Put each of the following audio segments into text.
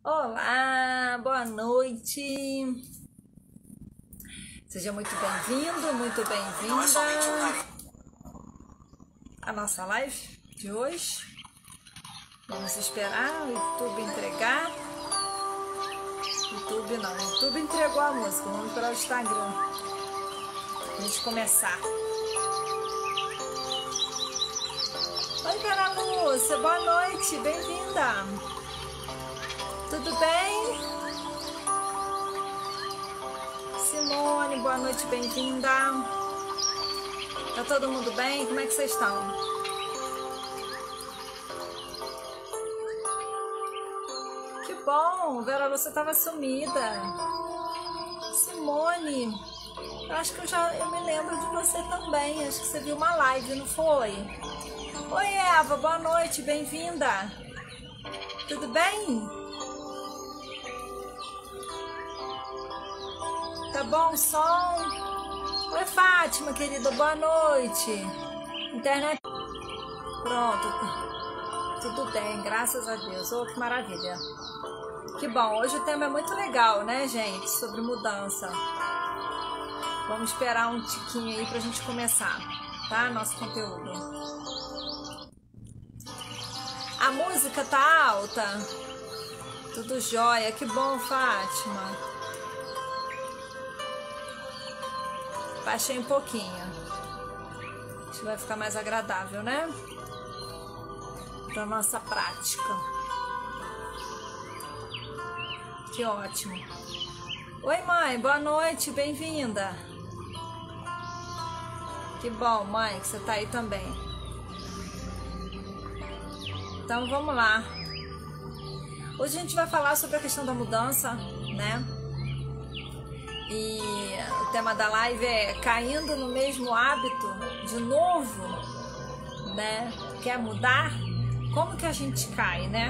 Olá, boa noite. Seja muito bem-vindo, muito bem-vinda à nossa live de hoje. Vamos esperar o YouTube entregar. YouTube entregou a música. Vamos para o Instagram. A gente começar. Oi, Cara Lúcia, boa noite, bem-vinda. Tudo bem? Simone, boa noite, bem-vinda. Tá todo mundo bem? Como é que vocês estão? Que bom, Vera Lúcia estava sumida. Simone, eu acho que eu me lembro de você também. Acho que você viu uma live, não foi? Oi, Eva, boa noite, bem-vinda. Tudo bem? Tá bom o som? Oi, Fátima, querida, boa noite. Internet. Pronto. Tudo bem, graças a Deus. Oh, que maravilha. Que bom, hoje o tema é muito legal, né, gente? Sobre mudança. Vamos esperar um tiquinho aí pra gente começar, tá? Nosso conteúdo. A música tá alta. Tudo jóia. Que bom, Fátima. Baixei um pouquinho. Acho que vai ficar mais agradável, né? Para nossa prática. Que ótimo. Oi, mãe, boa noite, bem-vinda. Que bom, mãe, que você tá aí também. Então vamos lá. Hoje a gente vai falar sobre a questão da mudança, né? E o tema da live é caindo no mesmo hábito de novo, né? Quer mudar? Como que a gente cai, né?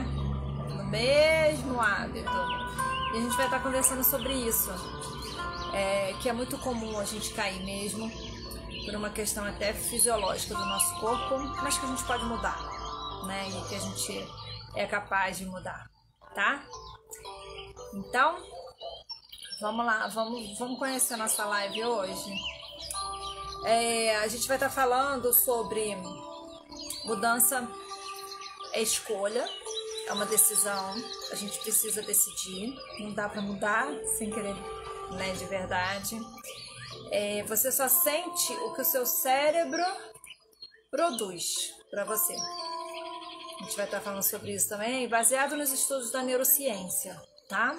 No mesmo hábito. E a gente vai estar conversando sobre isso. Que é muito comum a gente cair mesmo, por uma questão até fisiológica do nosso corpo, mas que a gente pode mudar, né? E que a gente é capaz de mudar, tá? Então, vamos lá, vamos conhecer a nossa live hoje. A gente vai estar falando sobre mudança é escolha, é uma decisão, a gente precisa decidir, não dá para mudar sem querer, né, de verdade. Você só sente o que o seu cérebro produz para você. A gente vai estar falando sobre isso também, baseado nos estudos da neurociência, tá?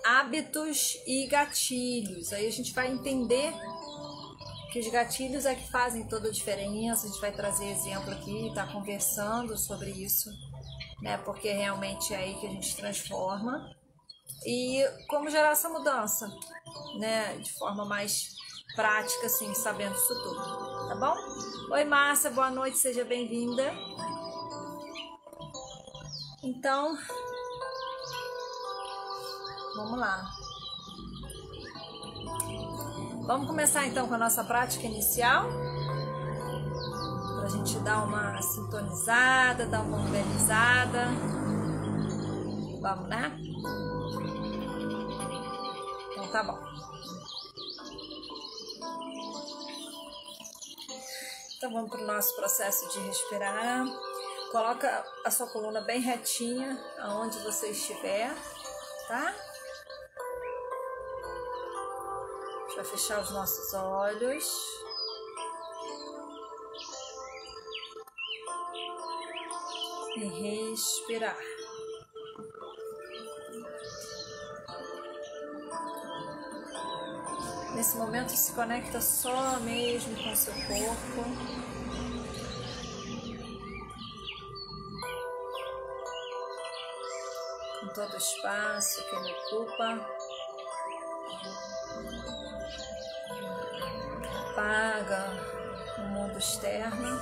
Hábitos e gatilhos. Aí a gente vai entender que os gatilhos é que fazem toda a diferença. A gente vai trazer exemplo aqui, tá conversando sobre isso, né? Porque realmente é aí que a gente transforma. E como gerar essa mudança, né? De forma mais prática, assim, sabendo isso tudo, tá bom? Oi, Márcia, boa noite, seja bem-vinda. Então, vamos lá. Vamos começar então com a nossa prática inicial, para a gente dar uma sintonizada, dar uma organizada. Vamos, né? Então tá bom. Então vamos para o nosso processo de respirar. Coloca a sua coluna bem retinha, aonde você estiver, tá? A gente vai fechar os nossos olhos. E respirar. Nesse momento se conecta só mesmo com o seu corpo. Com todo o espaço que ele ocupa. Apaga o mundo externo.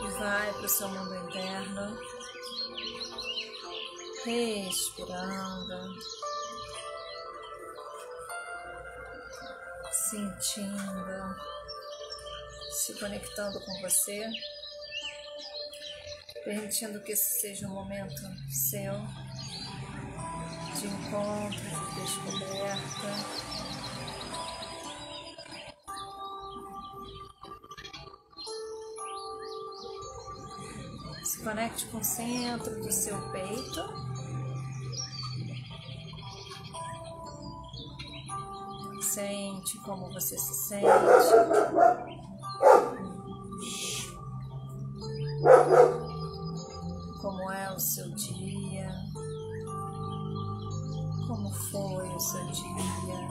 E vai para o seu mundo interno. Respirando. Sentindo. se conectando com você, permitindo que esse seja um momento seu de encontro, de descoberta. Se conecte com o centro do seu peito. Sente como você se sente. Como é o seu dia? Como foi o seu dia?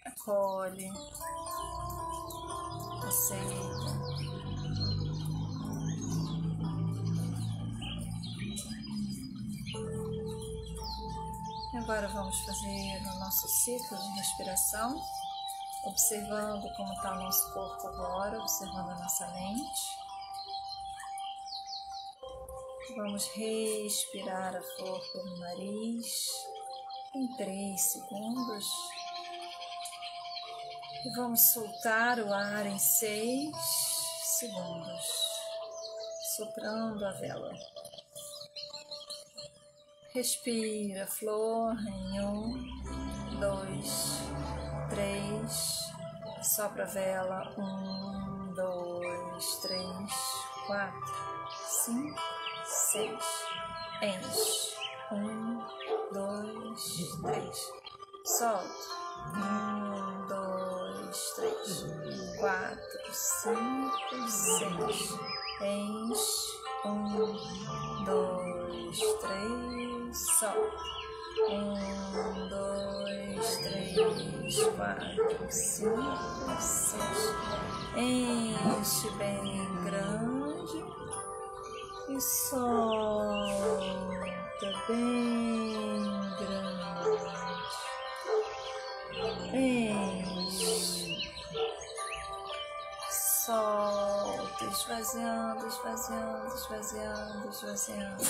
Acolhe, aceita. Agora vamos fazer o nosso ciclo de respiração, observando como está o nosso corpo agora, observando a nossa mente. Vamos respirar a flor pelo nariz em 3 segundos. E vamos soltar o ar em 6 segundos, soprando a vela. Respira, flor, em 1, 2, 3. Sopra a vela. 1, 2, 3, 4, 5, 6. Enche. 1, 2, 3. Solta. 1, 2, 3, 4, 5, 6. Enche. 1, 2, 3. Solta. 1, 2, 3, 4, 5, 6. Enche bem grande e solta bem grande. Enche, solta, esvaziando, esvaziando, esvaziando, esvaziando.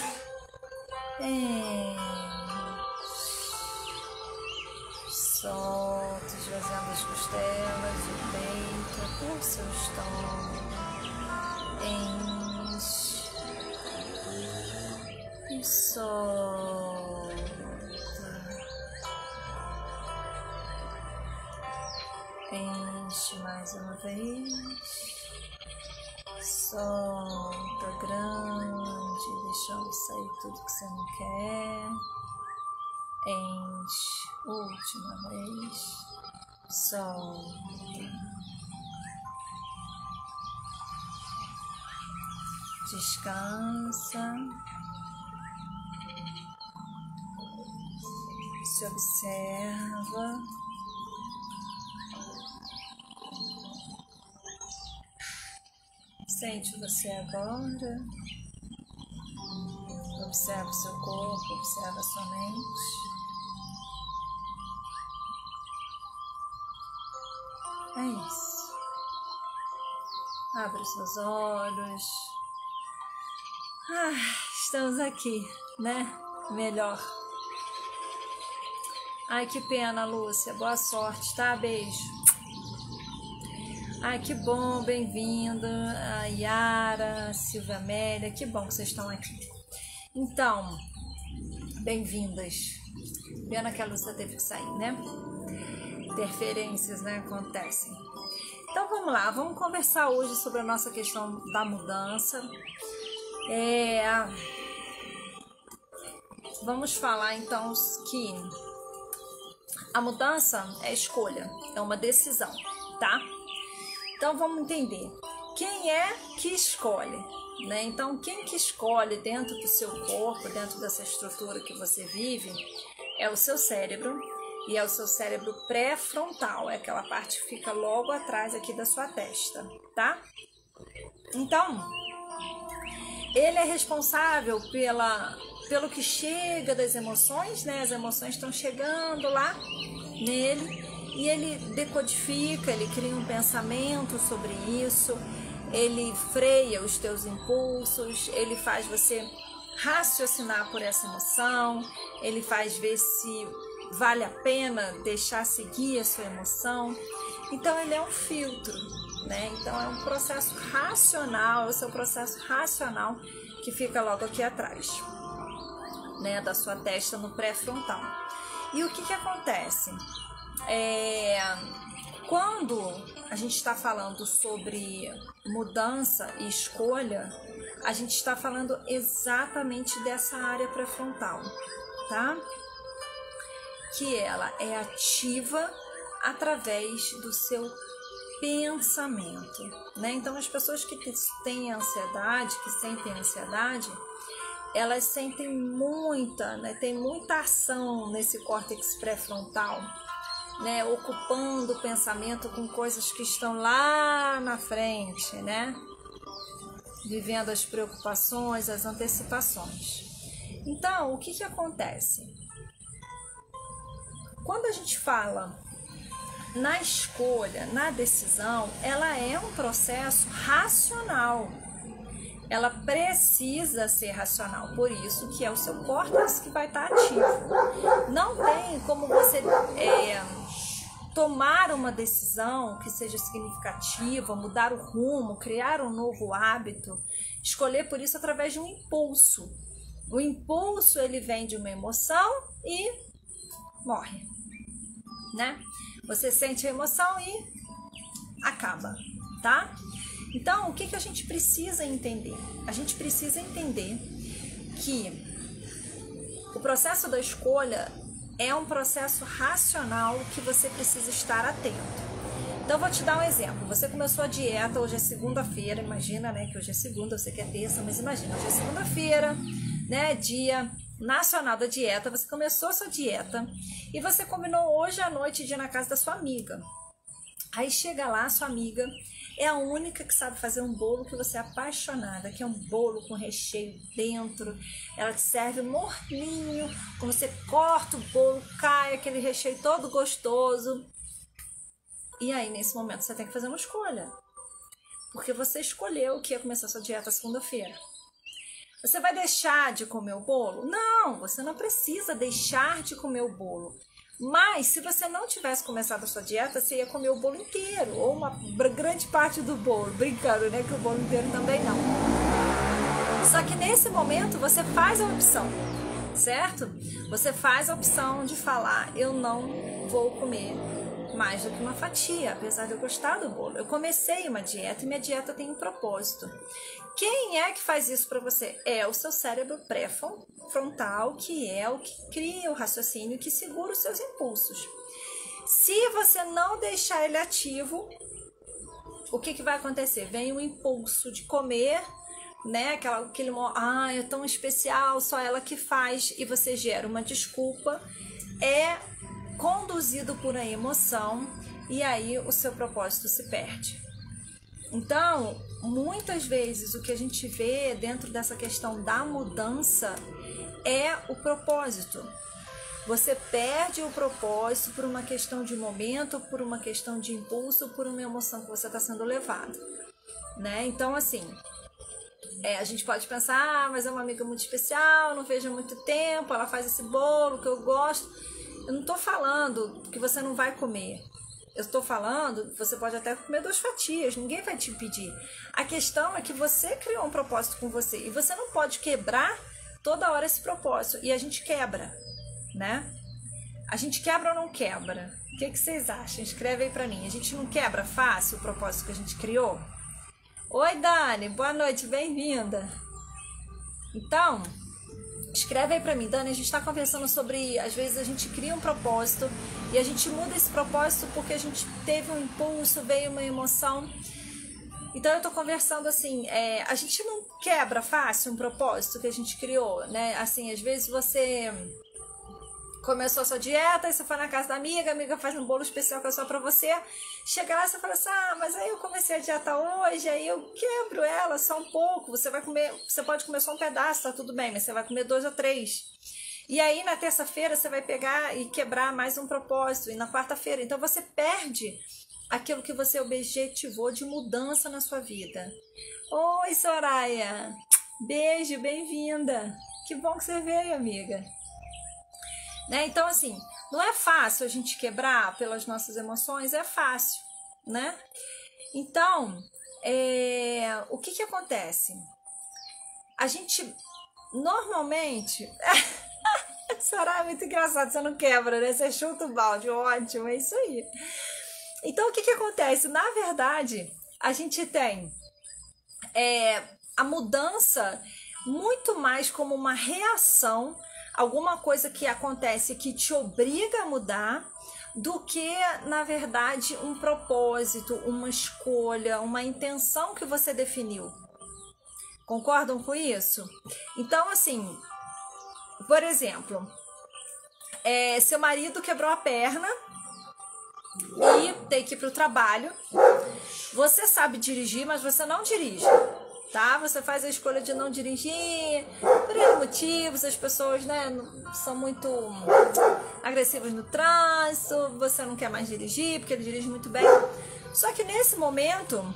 Solta, esvaziando as costelas, o peito, até o seu estômago. Enche e solta. Enche mais uma vez. Solta grande, deixando sair tudo que você não quer. Enche, última vez. Solta. Descansa. Se observa. Sente você agora. Observa o seu corpo, observa a sua mente. É isso. Abre os seus olhos. Estamos aqui, né? Melhor. Ai, que pena, Lúcia. Boa sorte, tá? Beijo. Ai, que bom, bem-vinda, a Yara, a Silvia Amélia, que bom que vocês estão aqui. Então, bem-vindas. Pena que a Lúcia teve que sair, né? Interferências, né, acontecem. Então, vamos lá, vamos conversar hoje sobre a nossa questão da mudança. Vamos falar, então, que a mudança é escolha, é uma decisão, tá? Então vamos entender quem é que escolhe, né? Então quem que escolhe dentro do seu corpo, dentro dessa estrutura que você vive, é o seu cérebro, e é o seu cérebro pré-frontal, é aquela parte que fica logo atrás aqui da sua testa, tá? Então, ele é responsável pelo que chega das emoções, né? As emoções estão chegando lá nele, e ele decodifica, ele cria um pensamento sobre isso, ele freia os teus impulsos, ele faz você raciocinar por essa emoção, ele faz ver se vale a pena deixar seguir a sua emoção. Então ele é um filtro, né? Então é um processo racional, é o seu processo racional que fica logo aqui atrás, né, da sua testa no pré-frontal. E o que acontece? Quando a gente está falando sobre mudança e escolha, a gente está falando exatamente dessa área pré-frontal, tá? Que ela é ativa através do seu pensamento, né? Então as pessoas que têm ansiedade, que sentem ansiedade, elas sentem muita, né? Tem muita ação nesse córtex pré-frontal, né? Ocupando o pensamento com coisas que estão lá na frente, né? Vivendo as preocupações, as antecipações. Então, o que acontece? Quando a gente fala na escolha, na decisão, ela é um processo racional. Ela precisa ser racional, por isso que é o seu córtex que vai estar ativo. Não tem como você tomar uma decisão que seja significativa, mudar o rumo, criar um novo hábito, escolher por isso através de um impulso. O impulso, ele vem de uma emoção e morre, né? Você sente a emoção e acaba, tá? Então, o que a gente precisa entender? A gente precisa entender que o processo da escolha é um processo racional que você precisa estar atento. Então, eu vou te dar um exemplo. Você começou a dieta, hoje é segunda-feira, imagina, né, que hoje é segunda, eu sei que é terça, mas imagina, hoje é segunda-feira, né, dia nacional da dieta, você começou a sua dieta e você combinou hoje à noite de ir na casa da sua amiga. Aí chega lá, sua amiga é a única que sabe fazer um bolo que você é apaixonada, que é um bolo com recheio dentro. Ela te serve morninho, quando você corta o bolo, cai aquele recheio todo gostoso. E aí, nesse momento, você tem que fazer uma escolha. Porque você escolheu que ia começar a sua dieta segunda-feira. Você vai deixar de comer o bolo? Não, você não precisa deixar de comer o bolo. Mas, se você não tivesse começado a sua dieta, você ia comer o bolo inteiro, ou uma grande parte do bolo. Brincando, né? Que o bolo inteiro também não. Só que nesse momento, você faz a opção, certo? Você faz a opção de falar, eu não vou comer mais do que uma fatia, apesar de eu gostar do bolo. Eu comecei uma dieta e minha dieta tem um propósito. Quem é que faz isso para você? É o seu cérebro pré-frontal, que é o que cria o raciocínio, que segura os seus impulsos. Se você não deixar ele ativo, o que vai acontecer? Vem o impulso de comer, né? Aquele é tão especial, só ela que faz, e você gera uma desculpa, é conduzido por a emoção, e aí o seu propósito se perde. Então, muitas vezes o que a gente vê dentro dessa questão da mudança é o propósito. Você perde o propósito por uma questão de momento, por uma questão de impulso, por uma emoção que você está sendo levado, né? Então, assim, a gente pode pensar, mas é uma amiga muito especial, não vejo há muito tempo, ela faz esse bolo que eu gosto. Eu não estou falando que você não vai comer. Eu estou falando que você pode até comer 2 fatias, ninguém vai te impedir. A questão é que você criou um propósito com você e você não pode quebrar toda hora esse propósito. E a gente quebra, né? A gente quebra ou não quebra? O que vocês acham? Escreve aí pra mim. A gente não quebra fácil o propósito que a gente criou? Oi, Dani, boa noite, bem-vinda. Então, escreve aí pra mim, Dani, a gente tá conversando sobre, às vezes a gente cria um propósito e a gente muda esse propósito porque a gente teve um impulso, veio uma emoção. Então eu tô conversando assim, a gente não quebra fácil um propósito que a gente criou, né? Assim, às vezes você começou a sua dieta, e você foi na casa da amiga, a amiga faz um bolo especial que é só pra você. Chega lá e você fala assim, mas aí eu comecei a dieta hoje, aí eu quebro ela só um pouco. Você vai comer, você pode comer só um pedaço, tá tudo bem, mas você vai comer 2 ou 3. E aí na terça-feira você vai pegar e quebrar mais um propósito, e na quarta-feira. Então você perde aquilo que você objetivou de mudança na sua vida. Oi, Soraya! Beijo, bem-vinda! Que bom que você veio, amiga! Né? Então, assim, Não é fácil a gente quebrar pelas nossas emoções, é fácil, né? Então, o que acontece? A gente, normalmente... Soraya, é muito engraçado, você não quebra, né? Você chuta o balde, ótimo, é isso aí. Então, o que acontece? Na verdade, a gente tem a mudança muito mais como uma reação, alguma coisa que acontece que te obriga a mudar, do que, na verdade, um propósito, uma escolha, uma intenção que você definiu. Concordam com isso? Então, assim, por exemplo, seu marido quebrou a perna e tem que ir para o trabalho. Você sabe dirigir, mas você não dirige, tá? Você faz a escolha de não dirigir por N motivos. As pessoas, né, são muito agressivas no trânsito. Você não quer mais dirigir porque ele dirige muito bem. Só que nesse momento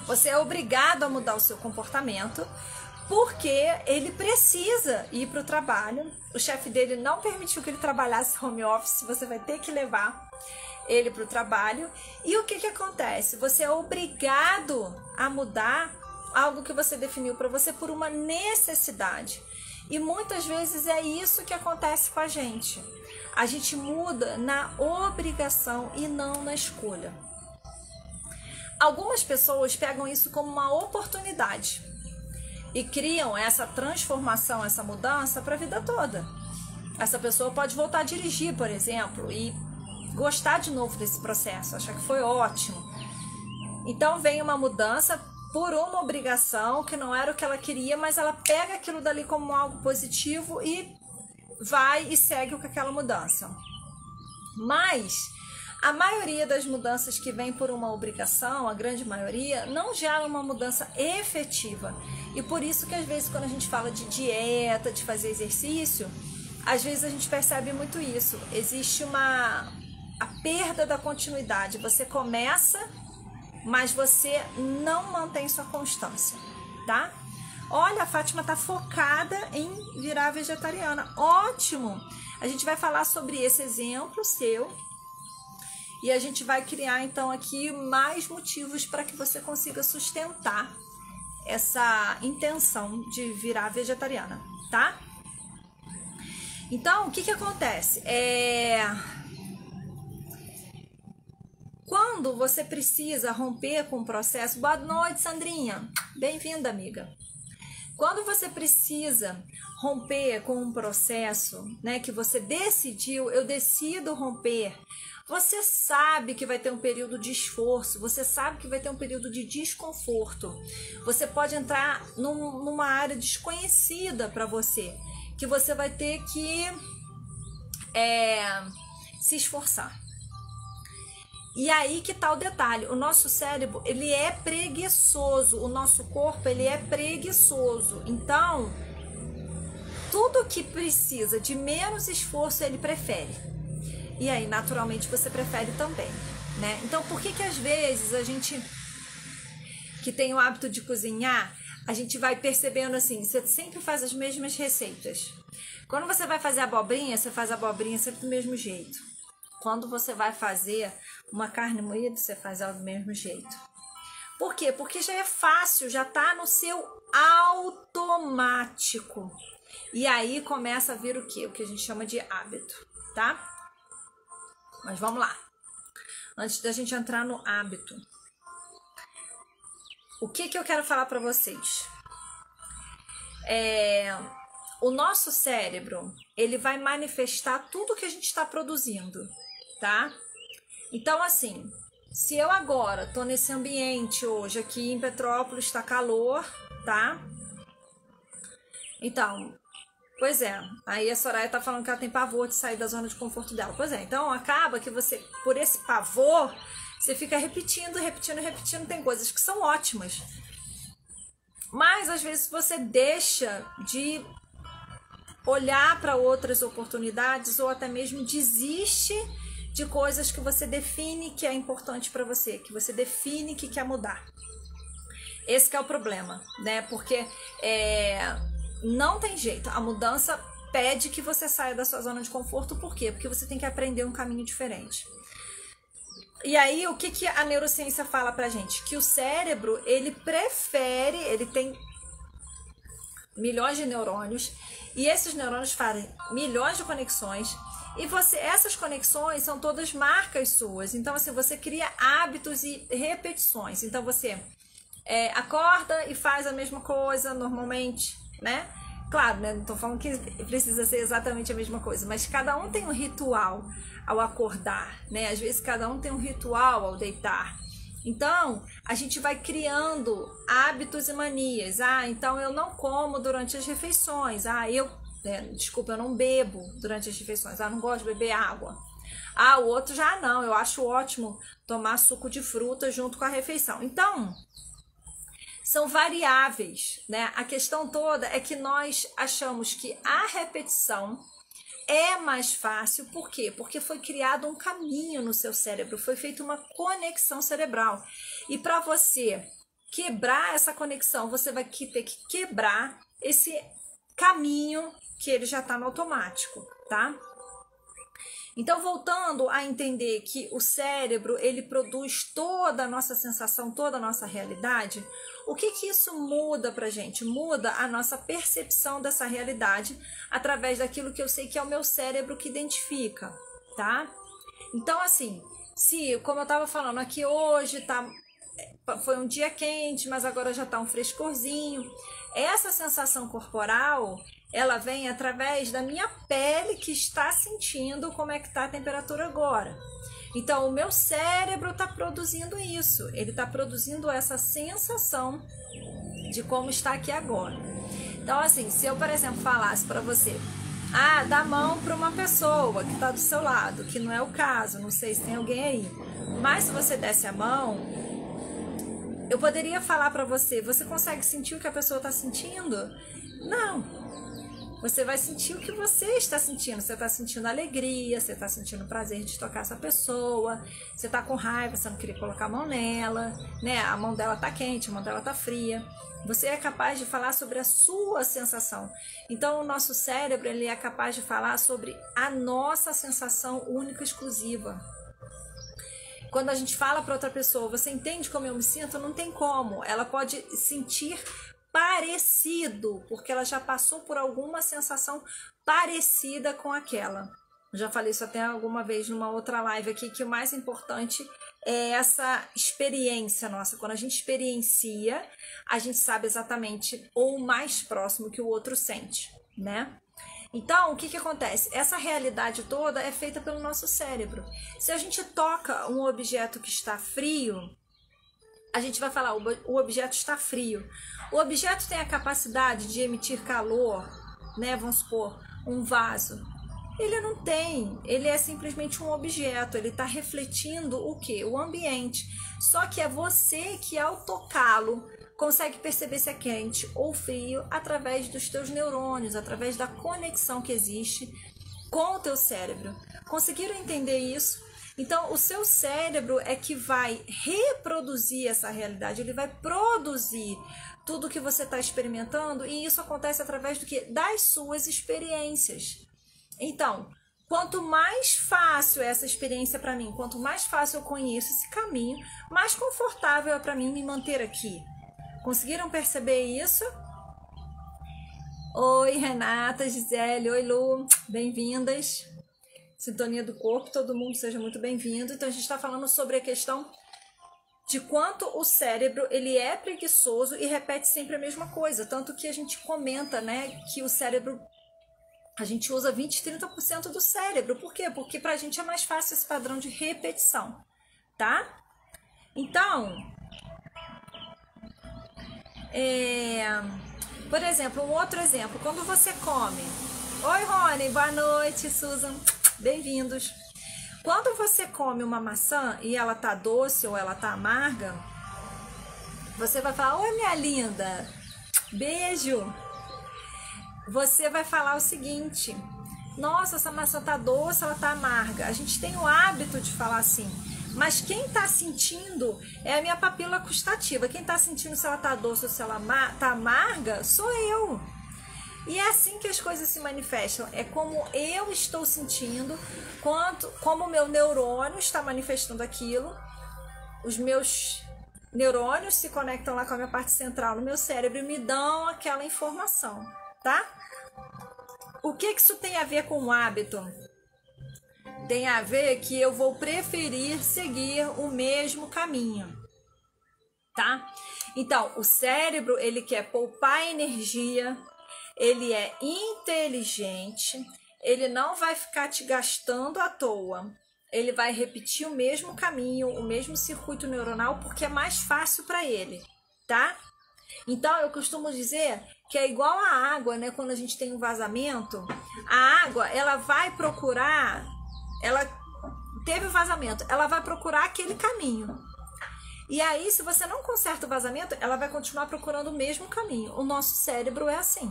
você é obrigado a mudar o seu comportamento, porque ele precisa ir para o trabalho. O chefe dele não permitiu que ele trabalhasse home office, você vai ter que levar ele para o trabalho. E o que acontece? Você é obrigado a mudar algo que você definiu para você por uma necessidade. E muitas vezes é isso que acontece com a gente. A gente muda na obrigação e não na escolha. Algumas pessoas pegam isso como uma oportunidade e criam essa transformação, essa mudança para a vida toda. Essa pessoa pode voltar a dirigir, por exemplo, e gostar de novo desse processo, achar que foi ótimo. Então vem uma mudança por uma obrigação que não era o que ela queria, mas ela pega aquilo dali como algo positivo e vai e segue com aquela mudança. Mas a maioria das mudanças que vem por uma obrigação, a grande maioria, não gera uma mudança efetiva. E por isso que às vezes quando a gente fala de dieta, de fazer exercício, às vezes a gente percebe muito isso. Existe a perda da continuidade. Você começa, mas você não mantém sua constância, tá? Olha, a Fátima tá focada em virar vegetariana. Ótimo! A gente vai falar sobre esse exemplo seu. E a gente vai criar, então, aqui mais motivos para que você consiga sustentar essa intenção de virar vegetariana, tá? Então, o que acontece? Quando você precisa romper com o processo... Boa noite, Sandrinha. Bem-vinda, amiga. Quando você precisa romper com um processo, né, que você decidiu, eu decido romper... Você sabe que vai ter um período de esforço, você sabe que vai ter um período de desconforto. Você pode entrar numa área desconhecida para você, que você vai ter que se esforçar. E aí que tá o detalhe, o nosso cérebro, ele é preguiçoso, o nosso corpo, ele é preguiçoso. Então, tudo que precisa de menos esforço, ele prefere. E aí, naturalmente, você prefere também, né? Então, por que às vezes a gente que tem o hábito de cozinhar, a gente vai percebendo assim, você sempre faz as mesmas receitas. Quando você vai fazer abobrinha, você faz a abobrinha sempre do mesmo jeito. Quando você vai fazer uma carne moída, você faz ela do mesmo jeito. Por quê? Porque já é fácil, já tá no seu automático. E aí começa a vir o quê? O que a gente chama de hábito, tá? Mas vamos lá. Antes da gente entrar no hábito. O que eu quero falar para vocês? O nosso cérebro, ele vai manifestar tudo que a gente está produzindo, tá? Então, assim, se eu agora tô nesse ambiente hoje, aqui em Petrópolis, tá calor, tá? Então... Pois é, aí a Soraya tá falando que ela tem pavor de sair da zona de conforto dela. Pois é, então acaba que você, por esse pavor, você fica repetindo, tem coisas que são ótimas. Mas às vezes você deixa de olhar para outras oportunidades ou até mesmo desiste de coisas que você define que é importante para você, que você define que quer mudar. Esse que é o problema, né? Porque não tem jeito, a mudança pede que você saia da sua zona de conforto. Por quê? Porque você tem que aprender um caminho diferente. E aí, o que a neurociência fala pra gente? Que o cérebro, ele tem milhões de neurônios, e esses neurônios fazem milhões de conexões, e essas conexões são todas marcas suas. Então, assim, você cria hábitos e repetições. Então, você acorda e faz a mesma coisa normalmente, né? Claro, né? Não tô falando que precisa ser exatamente a mesma coisa, mas cada um tem um ritual ao acordar, né? Às vezes cada um tem um ritual ao deitar. Então, a gente vai criando hábitos e manias. Então eu não como durante as refeições. Eu não bebo durante as refeições. Não gosto de beber água. O outro já não. Eu acho ótimo tomar suco de fruta junto com a refeição. Então, são variáveis, né? A questão toda é que nós achamos que a repetição é mais fácil. Por quê? Porque foi criado um caminho no seu cérebro, foi feita uma conexão cerebral. E para você quebrar essa conexão, você vai ter que quebrar esse caminho que ele já está no automático, tá? Então, voltando a entender que o cérebro, ele produz toda a nossa sensação, toda a nossa realidade, o que isso muda pra gente? Muda a nossa percepção dessa realidade através daquilo que eu sei que é o meu cérebro que identifica, tá? Então, assim, como eu tava falando aqui hoje, foi um dia quente, mas agora já tá um frescorzinho. Essa sensação corporal, ela vem através da minha pele que está sentindo como é que está a temperatura agora. Então, o meu cérebro está produzindo isso. Ele está produzindo essa sensação de como está aqui agora. Então, assim, se eu, por exemplo, falasse para você, dá a mão para uma pessoa que está do seu lado, que não é o caso, não sei se tem alguém aí, mas se você desse a mão, eu poderia falar para você, você consegue sentir o que a pessoa está sentindo? Não. Você vai sentir o que você está sentindo. Você está sentindo alegria, você está sentindo prazer de tocar essa pessoa, você está com raiva, você não queria colocar a mão nela, né? A mão dela está quente, a mão dela está fria. Você é capaz de falar sobre a sua sensação. Então, o nosso cérebro, ele é capaz de falar sobre a nossa sensação única e exclusiva. Quando a gente fala para outra pessoa, você entende como eu me sinto? Não tem como. Ela pode sentir parecido, porque ela já passou por alguma sensação parecida com aquela. Eu já falei isso até alguma vez numa outra live aqui, que o mais importante é essa experiência nossa. Quando a gente experiencia, a gente sabe exatamente ou mais próximo que o outro sente, né? Então, o que acontece? Essa realidade toda é feita pelo nosso cérebro. Se a gente toca um objeto que está frio, a gente vai falar, o objeto está frio. O objeto tem a capacidade de emitir calor, né? Vamos supor, um vaso. Ele não tem, ele é simplesmente um objeto, ele está refletindo o quê? O ambiente. Só que é você que, ao tocá-lo, consegue perceber se é quente ou frio através dos teus neurônios, através da conexão que existe com o teu cérebro. Conseguiram entender isso? Então, o seu cérebro é que vai reproduzir essa realidade, ele vai produzir tudo que você está experimentando, e isso acontece através do quê? Das suas experiências. Então, quanto mais fácil é essa experiência para mim, quanto mais fácil eu conheço esse caminho, mais confortável é para mim me manter aqui. Conseguiram perceber isso? Oi, Renata, Gisele, oi, Lu, bem-vindas. Sintonia do corpo, todo mundo seja muito bem-vindo. Então, a gente está falando sobre a questão de quanto o cérebro ele é preguiçoso e repete sempre a mesma coisa. Tanto que a gente comenta, né, que o cérebro, a gente usa 20, 30% do cérebro. Por quê? Porque pra gente é mais fácil esse padrão de repetição, tá? Então, por exemplo, um outro exemplo, quando você come... Oi, Rony, boa noite, Susan. Bem-vindos. Quando você come uma maçã e ela tá doce ou ela tá amarga, você vai falar, oi, minha linda, beijo. Você vai falar o seguinte, nossa, essa maçã tá doce, ela tá amarga. A gente tem o hábito de falar assim, mas quem tá sentindo é a minha papila gustativa. Quem tá sentindo se ela tá doce ou se ela tá amarga sou eu. E é assim que as coisas se manifestam. É como eu estou sentindo, como o meu neurônio está manifestando aquilo. Os meus neurônios se conectam lá com a minha parte central no meu cérebro e me dão aquela informação, tá? O que isso tem a ver com o hábito? Tem a ver que eu vou preferir seguir o mesmo caminho, tá? Então, o cérebro, ele quer poupar energia, ele é inteligente, ele não vai ficar te gastando à toa. Ele vai repetir o mesmo caminho, o mesmo circuito neuronal, porque é mais fácil para ele, tá? Então, eu costumo dizer que é igual a água, né? Quando a gente tem um vazamento, a água, ela vai procurar, ela teve o vazamento, ela vai procurar aquele caminho. E aí, se você não conserta o vazamento, ela vai continuar procurando o mesmo caminho. O nosso cérebro é assim.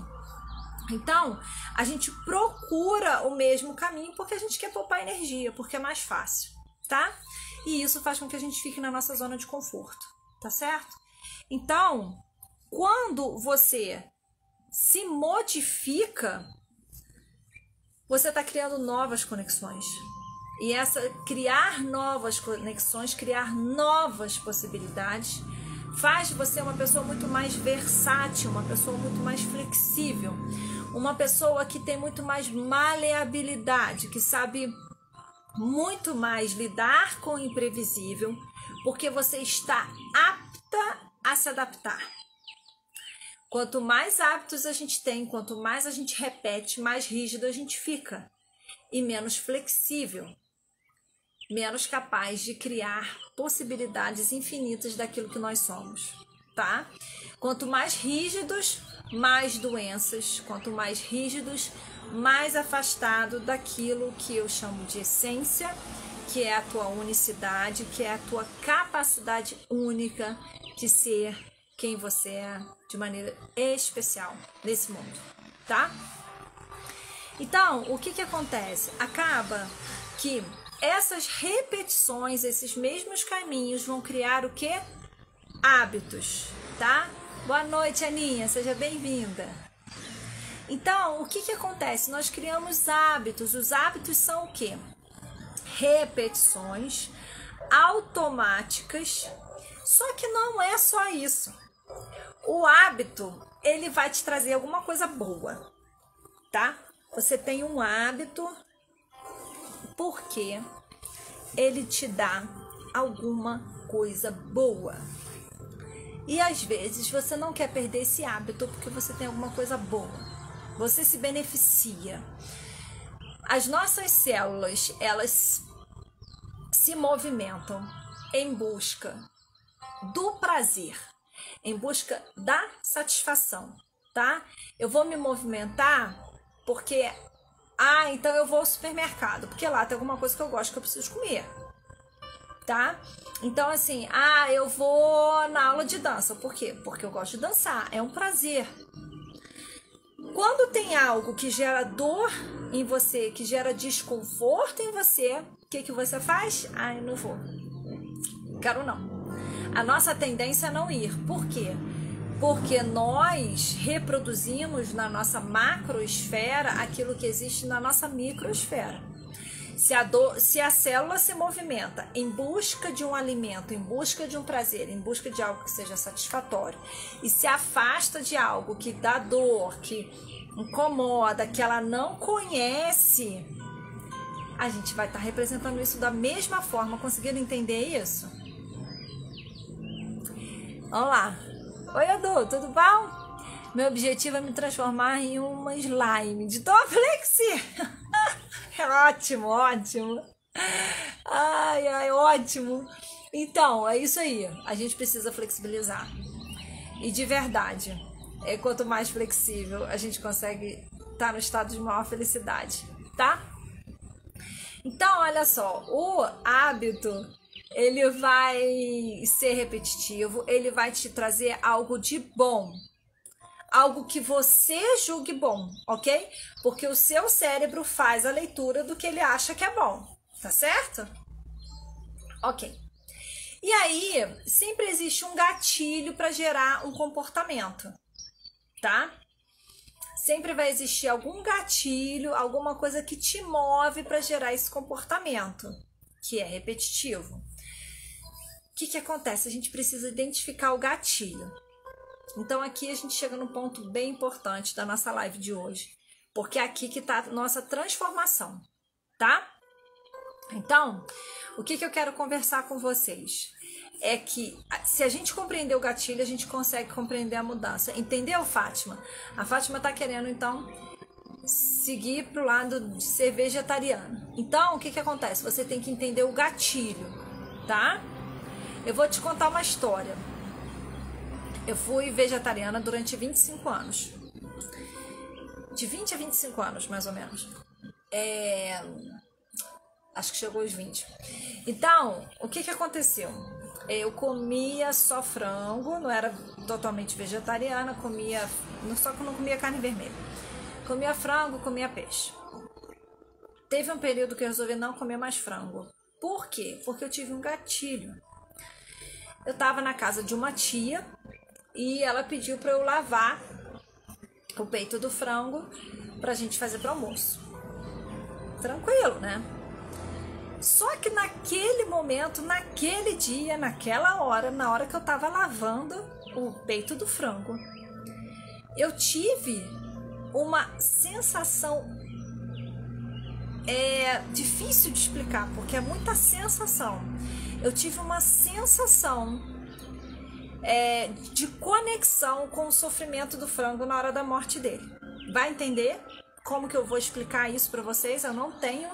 Então, a gente procura o mesmo caminho porque a gente quer poupar energia, porque é mais fácil, tá? E isso faz com que a gente fique na nossa zona de conforto, tá certo? Então, quando você se modifica, você está criando novas conexões. E criar novas conexões, criar novas possibilidades, faz de você uma pessoa muito mais versátil, uma pessoa muito mais flexível, uma pessoa que tem muito mais maleabilidade, que sabe muito mais lidar com o imprevisível, porque você está apta a se adaptar. Quanto mais hábitos a gente tem, quanto mais a gente repete, mais rígido a gente fica e menos flexível, menos capaz de criar possibilidades infinitas daquilo que nós somos, tá? Quanto mais rígidos, mais doenças. Quanto mais rígidos, mais afastado daquilo que eu chamo de essência, que é a tua unicidade, que é a tua capacidade única de ser quem você é de maneira especial nesse mundo, tá? Então, o que acontece? Acaba que essas repetições, esses mesmos caminhos vão criar o quê? Hábitos, tá? Boa noite, Aninha, seja bem-vinda. Então, o que acontece? Nós criamos hábitos. Os hábitos são o quê? Repetições automáticas. Só que não é só isso. O hábito, ele vai te trazer alguma coisa boa, tá? Você tem um hábito porque ele te dá alguma coisa boa. E às vezes você não quer perder esse hábito porque você tem alguma coisa boa. Você se beneficia. As nossas células, elas se movimentam em busca do prazer, em busca da satisfação, tá? Eu vou me movimentar porque então eu vou ao supermercado, porque lá tem alguma coisa que eu gosto, que eu preciso comer, tá? Então, assim, eu vou na aula de dança. Por quê? Porque eu gosto de dançar, é um prazer. Quando tem algo que gera dor em você, que gera desconforto em você, o que você faz? Eu não vou. Quero não. A nossa tendência é não ir. Por quê? Porque nós reproduzimos na nossa macroesfera aquilo que existe na nossa microesfera. Se a célula se movimenta em busca de um alimento, em busca de um prazer, em busca de algo que seja satisfatório, e se afasta de algo que dá dor, que incomoda, que ela não conhece, a gente vai estar representando isso da mesma forma. Conseguiram entender isso? Vamos lá. Oi, Edu, tudo bom? Meu objetivo é me transformar em uma slime de tão flexível. É ótimo, ótimo. Ótimo. Então, é isso aí. A gente precisa flexibilizar. E de verdade, quanto mais flexível, a gente consegue estar no estado de maior felicidade, tá? Então, olha só, o hábito, ele vai ser repetitivo, ele vai te trazer algo de bom. Algo que você julgue bom, ok? Porque o seu cérebro faz a leitura do que ele acha que é bom, tá certo? Ok. E aí, sempre existe um gatilho para gerar um comportamento, tá? sempre vai existir algum gatilho, alguma coisa que te move para gerar esse comportamento, que é repetitivo. O que acontece? A gente precisa identificar o gatilho. Então aqui a gente chega num ponto bem importante da nossa live de hoje, porque é aqui que está a nossa transformação, tá? Então, o que eu quero conversar com vocês é que se a gente compreender o gatilho, a gente consegue compreender a mudança. Entendeu, Fátima? A Fátima tá querendo, então, seguir pro lado de ser vegetariana. Então, o que acontece? Você tem que entender o gatilho, tá? Eu vou te contar uma história. Eu fui vegetariana durante 25 anos. De 20 a 25 anos, mais ou menos. Acho que chegou aos 20. Então, o que aconteceu? Eu comia só frango, não era totalmente vegetariana, só que eu não comia carne vermelha. Comia frango, comia peixe. Teve um período que eu resolvi não comer mais frango. Por quê? Porque eu tive um gatilho. Eu estava na casa de uma tia e ela pediu para eu lavar o peito do frango pra gente fazer pro almoço. Tranquilo, né? Só que naquele momento, naquele dia, naquela hora, na hora que eu tava lavando o peito do frango, eu tive uma sensação difícil de explicar, porque é muita sensação. Eu tive uma sensação de conexão com o sofrimento do frango na hora da morte dele. Vai entender como que eu vou explicar isso para vocês? Eu não tenho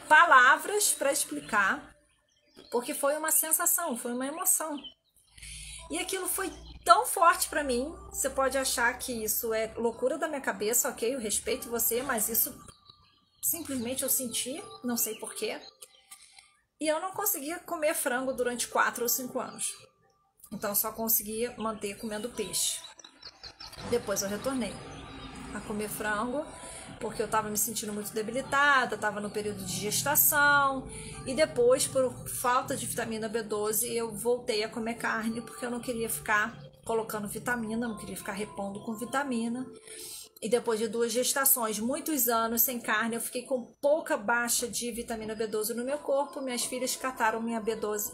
palavras para explicar, porque foi uma sensação, foi uma emoção. E aquilo foi tão forte para mim. Você pode achar que isso é loucura da minha cabeça, ok? Eu respeito você, mas isso simplesmente eu senti, não sei porquê. E eu não conseguia comer frango durante 4 ou 5 anos. Então só conseguia manter comendo peixe. Depois eu retornei a comer frango, porque eu estava me sentindo muito debilitada, estava no período de gestação, e depois, por falta de vitamina B12, eu voltei a comer carne, porque eu não queria ficar colocando vitamina, não queria ficar repondo com vitamina. E depois de 2 gestações, muitos anos sem carne, eu fiquei com pouca baixa de vitamina B12 no meu corpo, minhas filhas cataram minha B12,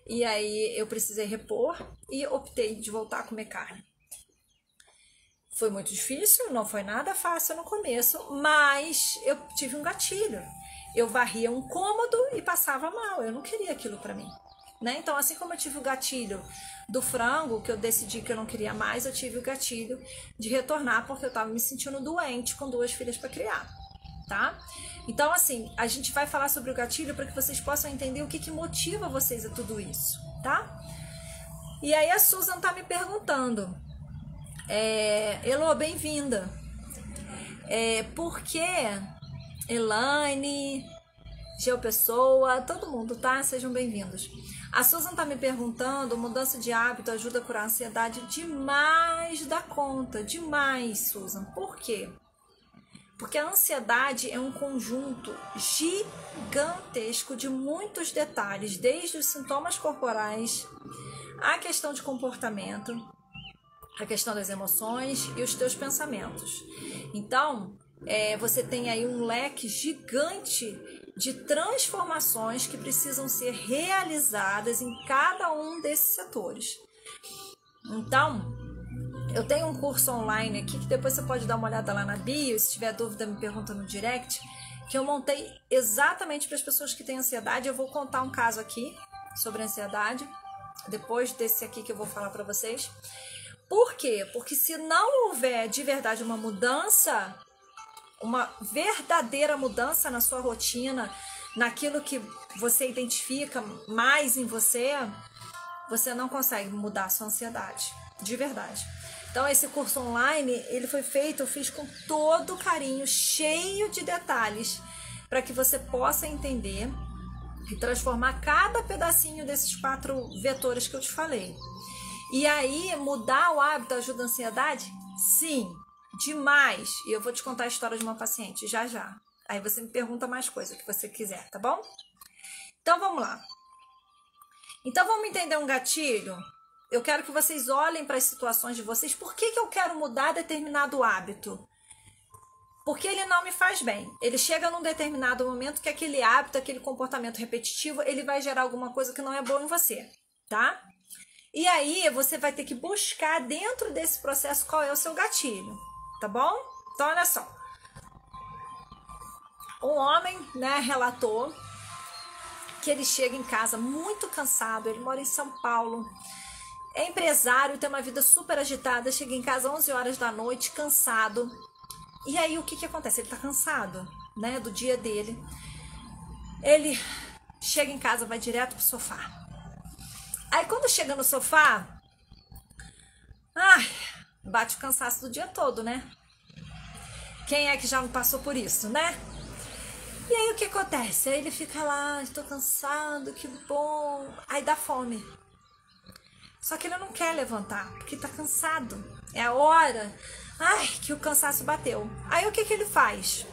e aí eu precisei repor, e optei de voltar a comer carne. Foi muito difícil, não foi nada fácil no começo, mas eu tive um gatilho. Eu varria um cômodo e passava mal, eu não queria aquilo para mim, né? Então, assim como eu tive o gatilho do frango, que eu decidi que eu não queria mais, eu tive o gatilho de retornar, porque eu estava me sentindo doente com 2 filhas para criar, tá? Então, assim, a gente vai falar sobre o gatilho para que vocês possam entender o que motiva vocês a tudo isso, tá? E aí a Susan tá me perguntando... Elô, bem-vinda. Por que Elaine, Geopessoa, todo mundo, tá? Sejam bem-vindos. A Susan tá me perguntando, mudança de hábito ajuda a curar a ansiedade demais da conta, demais, Susan. Por quê? Porque a ansiedade é um conjunto gigantesco de muitos detalhes, desde os sintomas corporais, a questão de comportamento, a questão das emoções e os teus pensamentos. Então, você tem aí um leque gigante de transformações que precisam ser realizadas em cada um desses setores. Então, eu tenho um curso online aqui, que depois você pode dar uma olhada lá na bio, se tiver dúvida me pergunta no direct, que eu montei exatamente para as pessoas que têm ansiedade. Eu vou contar um caso aqui sobre ansiedade, depois desse aqui que eu vou falar para vocês. Por quê? Porque se não houver de verdade uma mudança, uma verdadeira mudança na sua rotina, naquilo que você identifica mais em você, você não consegue mudar a sua ansiedade, de verdade. Então esse curso online, ele foi feito, eu fiz com todo carinho, cheio de detalhes, para que você possa entender e transformar cada pedacinho desses 4 vetores que eu te falei. E aí, mudar o hábito ajuda a ansiedade? Sim, demais. E eu vou te contar a história de uma paciente já já. Aí você me pergunta mais coisa que você quiser, tá bom? Então, vamos lá. Então, vamos entender um gatilho? eu quero que vocês olhem para as situações de vocês. Por que eu quero mudar determinado hábito? Porque ele não me faz bem. Ele chega num determinado momento que aquele hábito, aquele comportamento repetitivo, ele vai gerar alguma coisa que não é boa em você, tá? E aí você vai ter que buscar dentro desse processo qual é o seu gatilho, tá bom? Então olha só. Um homem, né, relatou que ele chega em casa muito cansado, ele mora em São Paulo, é empresário, tem uma vida super agitada, chega em casa 11 horas da noite, cansado. E aí o que acontece? Ele tá cansado, né, do dia dele. Ele chega em casa, vai direto pro sofá. Aí quando chega no sofá, bate o cansaço do dia todo, né? Quem é que já não passou por isso, né? E aí o que acontece? Aí ele fica lá, estou cansado, que bom. Aí dá fome. Só que ele não quer levantar, porque tá cansado. É a hora, que o cansaço bateu. Aí o que ele faz?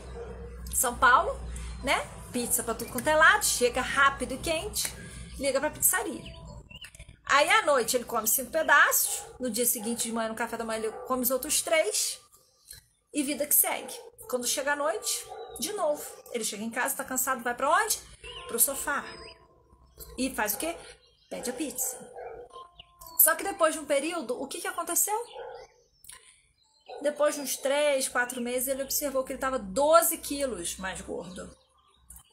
São Paulo, né? Pizza pra tudo quanto é lado, chega rápido e quente, liga pra pizzaria. Aí à noite ele come 5 pedaços, no dia seguinte de manhã, no café da manhã, ele come os outros 3 e vida que segue. Quando chega à noite, de novo, ele chega em casa, tá cansado, vai pra onde? Pro sofá. E faz o quê? Pede a pizza. Só que depois de um período, o que aconteceu? Depois de uns 3, 4 meses, ele observou que ele estava 12 quilos mais gordo.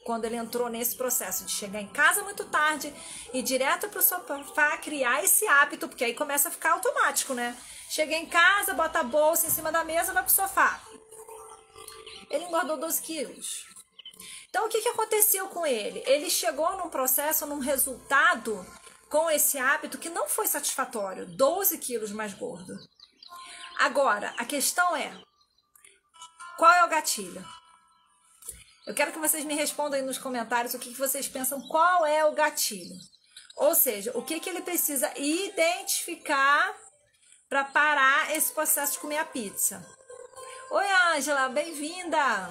Quando ele entrou nesse processo de chegar em casa muito tarde e direto pro sofá, criar esse hábito, porque aí começa a ficar automático, né? Chega em casa, bota a bolsa em cima da mesa, vai pro sofá. Ele engordou 12 quilos. Então, o que aconteceu com ele? Ele chegou num processo, num resultado com esse hábito que não foi satisfatório. 12 quilos mais gordo. Agora, a questão é, qual é o gatilho? Eu quero que vocês me respondam aí nos comentários o que vocês pensam, qual é o gatilho. Ou seja, o que ele precisa identificar para parar esse processo de comer a pizza. Oi, Ângela, bem-vinda!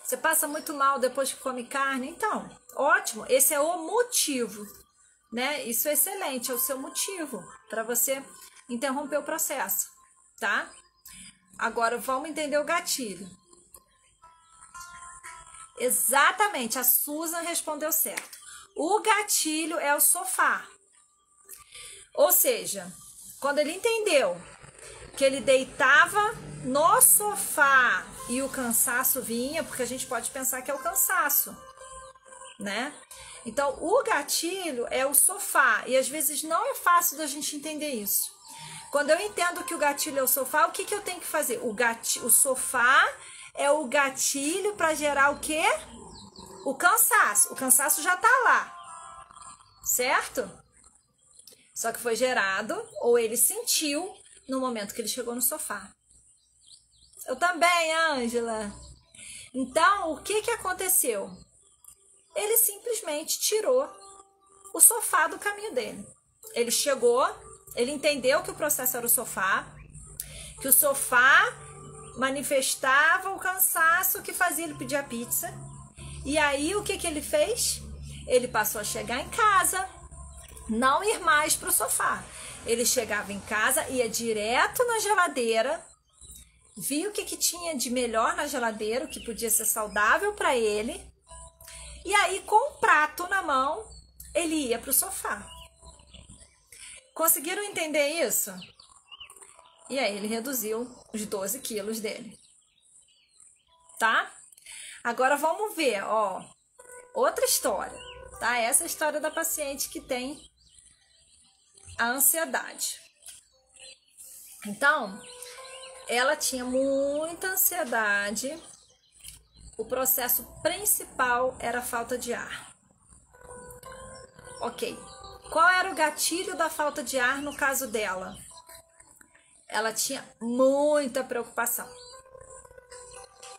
Você passa muito mal depois que come carne? Então, ótimo, esse é o motivo, né? Isso é excelente, é o seu motivo para você interromper o processo, tá? Agora, vamos entender o gatilho. Exatamente, a Susan respondeu certo. O gatilho é o sofá. Ou seja, quando ele entendeu que ele deitava no sofá e o cansaço vinha, porque a gente pode pensar que é o cansaço, né? Então, o gatilho é o sofá, e às vezes não é fácil da gente entender isso. Quando eu entendo que o gatilho é o sofá, o que eu tenho que fazer? O sofá é o gatilho para gerar o quê? O cansaço. O cansaço já tá lá, certo? Só que foi gerado, ou ele sentiu, no momento que ele chegou no sofá. Eu também, Ângela. Então, o que aconteceu? Ele simplesmente tirou o sofá do caminho dele. Ele chegou, ele entendeu que o processo era o sofá, que o sofá manifestava o cansaço que fazia ele pedir a pizza. E aí, o que ele fez? Ele passou a chegar em casa, não ir mais para o sofá. Ele chegava em casa, ia direto na geladeira, via o que tinha de melhor na geladeira, o que podia ser saudável para ele, e aí com o prato na mão, ele ia para o sofá. Conseguiram entender isso? E aí ele reduziu os 12 quilos dele. Tá? Agora vamos ver, ó, outra história, tá? Essa é a história da paciente que tem a ansiedade. Então, ela tinha muita ansiedade. O processo principal era a falta de ar. Ok. Qual era o gatilho da falta de ar no caso dela? Ela tinha muita preocupação.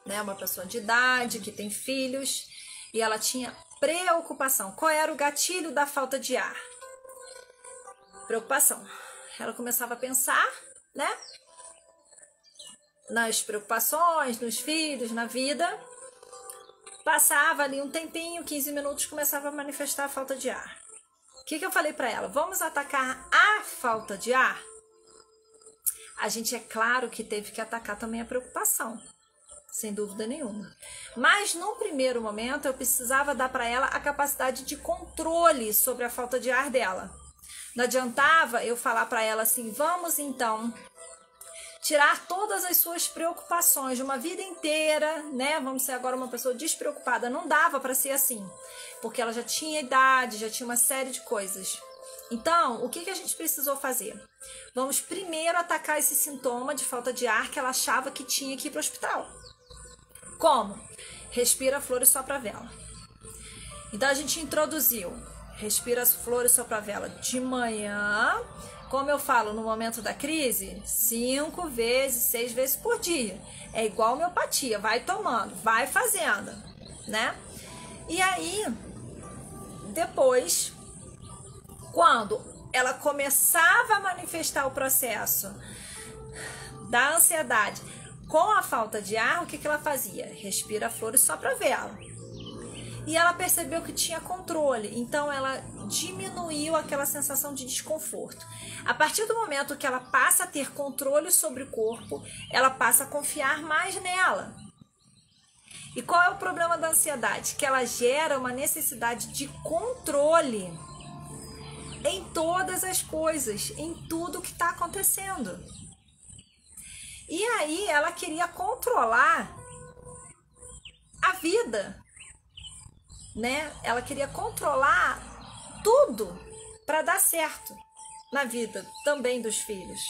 Né? Uma pessoa de idade, que tem filhos, e ela tinha preocupação. Qual era o gatilho da falta de ar? Preocupação. Ela começava a pensar, né? Nas preocupações, nos filhos, na vida. Passava ali um tempinho, 15 minutos, começava a manifestar a falta de ar. que eu falei para ela? Vamos atacar a falta de ar? A gente, é claro que teve que atacar também a preocupação, sem dúvida nenhuma. Mas, num primeiro momento, eu precisava dar para ela a capacidade de controle sobre a falta de ar dela. Não adiantava eu falar para ela assim, vamos então tirar todas as suas preocupações de uma vida inteira, né? Vamos ser agora uma pessoa despreocupada. Não dava para ser assim, porque ela já tinha idade, já tinha uma série de coisas. Então, o que a gente precisou fazer? Vamos primeiro atacar esse sintoma de falta de ar que ela achava que tinha que ir para o hospital. Como? Respira flores sopra a vela. Então, a gente introduziu respira as flores sopra a vela de manhã, como eu falo, no momento da crise, 5 vezes, 6 vezes por dia. É igual homeopatia, vai tomando, vai fazendo, né? E aí, depois, quando ela começava a manifestar o processo da ansiedade com a falta de ar, o que ela fazia? Respira flores sopra a vela. E ela percebeu que tinha controle, então ela diminuiu aquela sensação de desconforto. A partir do momento que ela passa a ter controle sobre o corpo, ela passa a confiar mais nela. E qual é o problema da ansiedade? Que ela gera uma necessidade de controle em todas as coisas, em tudo que está acontecendo. E aí ela queria controlar a vida, né? Ela queria controlar tudo para dar certo na vida também dos filhos.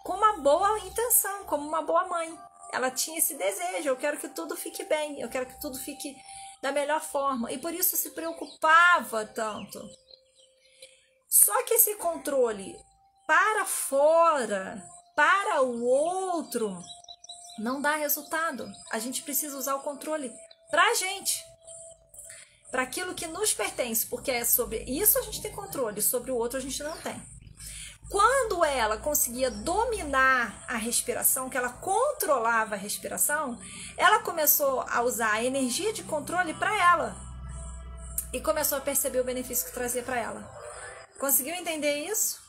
Com uma boa intenção, como uma boa mãe. Ela tinha esse desejo, eu quero que tudo fique bem, eu quero que tudo fique da melhor forma. E por isso se preocupava tanto. Só que esse controle para fora, para o outro, não dá resultado. A gente precisa usar o controle para a gente, para aquilo que nos pertence, porque é sobre isso a gente tem controle, sobre o outro a gente não tem. Quando ela conseguia dominar a respiração, que ela controlava a respiração, ela começou a usar a energia de controle para ela e começou a perceber o benefício que trazia para ela. Conseguiu entender isso?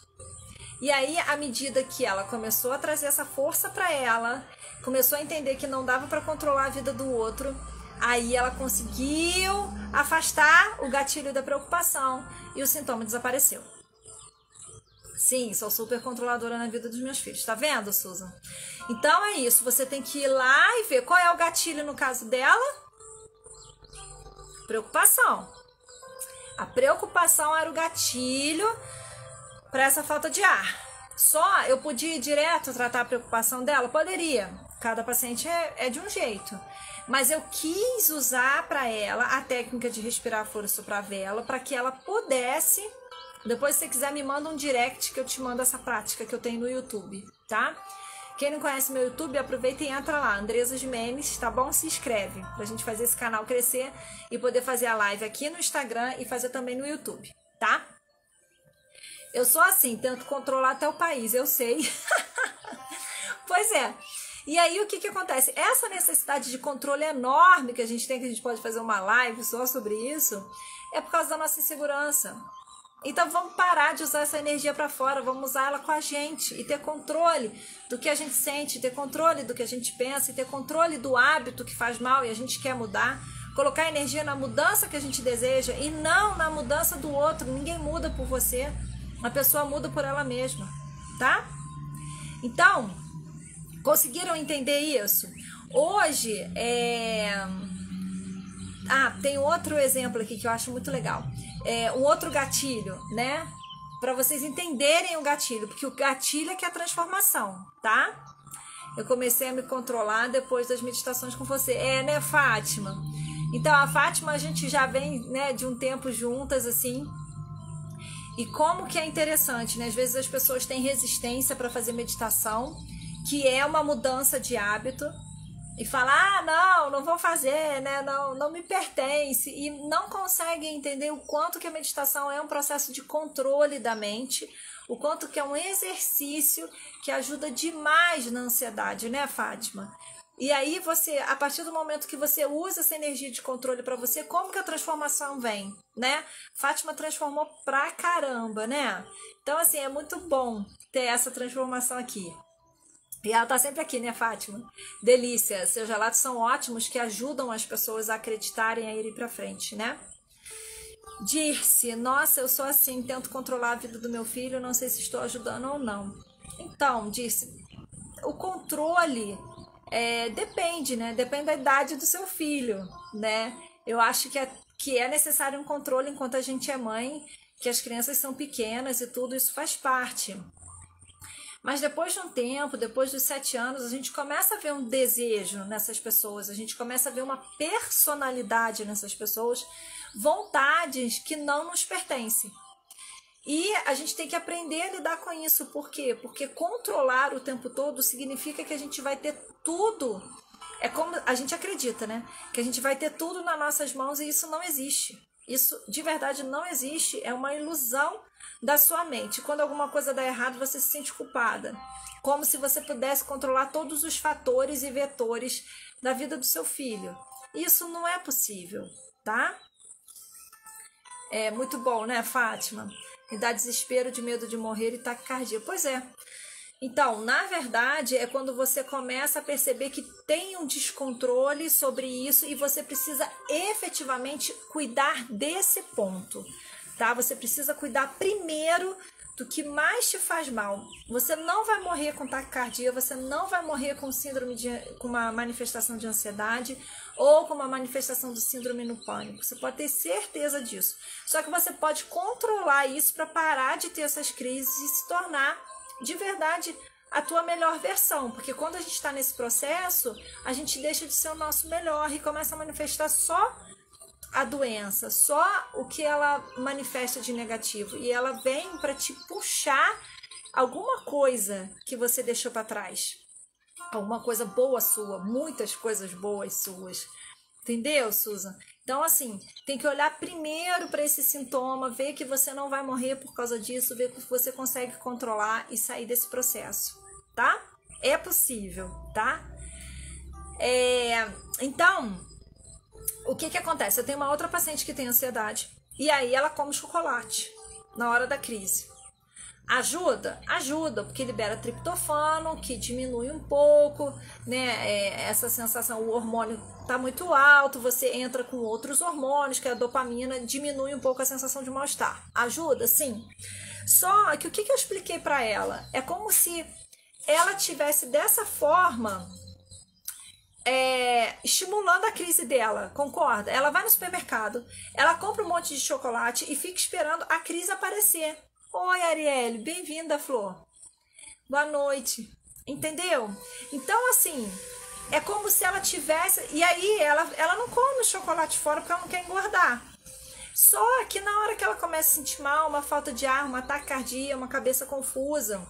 E aí, à medida que ela começou a trazer essa força para ela, começou a entender que não dava para controlar a vida do outro, aí ela conseguiu afastar o gatilho da preocupação e o sintoma desapareceu. Sim, sou super controladora na vida dos meus filhos. Tá vendo, Susan? Então é isso. Você tem que ir lá e ver qual é o gatilho no caso dela. Preocupação. A preocupação era o gatilho para essa falta de ar. Só eu podia ir direto tratar a preocupação dela? Poderia. Cada paciente é de um jeito. Mas eu quis usar para ela a técnica de respirar flores sopra a vela para que ela pudesse. Depois, se você quiser, me manda um direct que eu te mando essa prática que eu tenho no YouTube, tá? Quem não conhece meu YouTube, aproveita e entra lá, Andresa Jimenez, tá bom? Se inscreve pra gente fazer esse canal crescer e poder fazer a live aqui no Instagram e fazer também no YouTube, tá? Eu sou assim, tento controlar até o país, eu sei. Pois é. E aí, o que acontece? Essa necessidade de controle enorme que a gente tem, que a gente pode fazer uma live só sobre isso, é por causa da nossa insegurança. Então vamos parar de usar essa energia para fora, vamos usar ela com a gente e ter controle do que a gente sente, ter controle do que a gente pensa e ter controle do hábito que faz mal e a gente quer mudar, colocar energia na mudança que a gente deseja e não na mudança do outro. Ninguém muda por você, a pessoa muda por ela mesma, tá? Então, conseguiram entender isso? Hoje, tem outro exemplo aqui que eu acho muito legal. Um outro gatilho, né? Para vocês entenderem o gatilho, porque o gatilho é que é a transformação, tá? Eu comecei a me controlar depois das meditações com você. Né, Fátima? Então, a Fátima, a gente já vem, né, de um tempo juntas, assim. E como que é interessante, né? Às vezes as pessoas têm resistência para fazer meditação, que é uma mudança de hábito. E fala, não vou fazer, né? Não me pertence. E não consegue entender o quanto que a meditação é um processo de controle da mente, o quanto que é um exercício que ajuda demais na ansiedade, né, Fátima? E aí você, a partir do momento que você usa essa energia de controle para você, como que a transformação vem, né? Fátima transformou pra caramba, né? Então, assim, é muito bom ter essa transformação aqui. E ela tá sempre aqui, né, Fátima? Delícia. Seus relatos são ótimos, que ajudam as pessoas a acreditarem, a irem pra frente, né? Dirce, nossa, eu sou assim, tento controlar a vida do meu filho, não sei se estou ajudando ou não. Então, Dirce, o controle depende, né? Depende da idade do seu filho, né? Eu acho que é necessário um controle enquanto a gente é mãe, que as crianças são pequenas e tudo isso faz parte. Mas depois de um tempo, depois dos 7 anos, a gente começa a ver um desejo nessas pessoas, a gente começa a ver uma personalidade nessas pessoas, vontades que não nos pertencem. E a gente tem que aprender a lidar com isso. Por quê? Porque controlar o tempo todo significa que a gente vai ter tudo. É como a gente acredita, né? Que a gente vai ter tudo nas nossas mãos e isso não existe. Isso de verdade não existe. É uma ilusão da sua mente. Quando alguma coisa dá errado, você se sente culpada. Como se você pudesse controlar todos os fatores e vetores da vida do seu filho. Isso não é possível, tá? É muito bom, né, Fátima? Me dá desespero, de medo de morrer e taquicardia. Pois é. Então, na verdade, é quando você começa a perceber que tem um descontrole sobre isso e você precisa efetivamente cuidar desse ponto, tá? Você precisa cuidar primeiro do que mais te faz mal. Você não vai morrer com taquicardia, você não vai morrer com com uma manifestação de ansiedade ou com uma manifestação do síndrome no pânico. Você pode ter certeza disso. Só que você pode controlar isso para parar de ter essas crises e se tornar de verdade a tua melhor versão, porque quando a gente está nesse processo, a gente deixa de ser o nosso melhor e começa a manifestar só a doença, só o que ela manifesta de negativo, e ela vem para te puxar alguma coisa que você deixou para trás, alguma coisa boa sua, muitas coisas boas suas. Entendeu, Susan? Então, assim, tem que olhar primeiro para esse sintoma, ver que você não vai morrer por causa disso, ver que você consegue controlar e sair desse processo, tá? É possível, tá? Então, o que acontece? Eu tenho uma outra paciente que tem ansiedade e aí ela come chocolate na hora da crise. Ajuda? Ajuda, porque libera triptofano, que diminui um pouco, né? Essa sensação, o hormônio tá muito alto, você entra com outros hormônios, que é a dopamina, diminui um pouco a sensação de mal-estar. Ajuda? Sim. Só que o que eu expliquei para ela? É como se ela tivesse dessa forma estimulando a crise dela, concorda? Ela vai no supermercado, ela compra um monte de chocolate e fica esperando a crise aparecer. Oi, Arielle, bem-vinda, Flor. Boa noite. Entendeu? Então, assim, é como se ela tivesse... E aí, ela não come chocolate fora porque ela não quer engordar. Só que na hora que ela começa a sentir mal, uma falta de ar, uma taquicardia, uma cabeça confusa,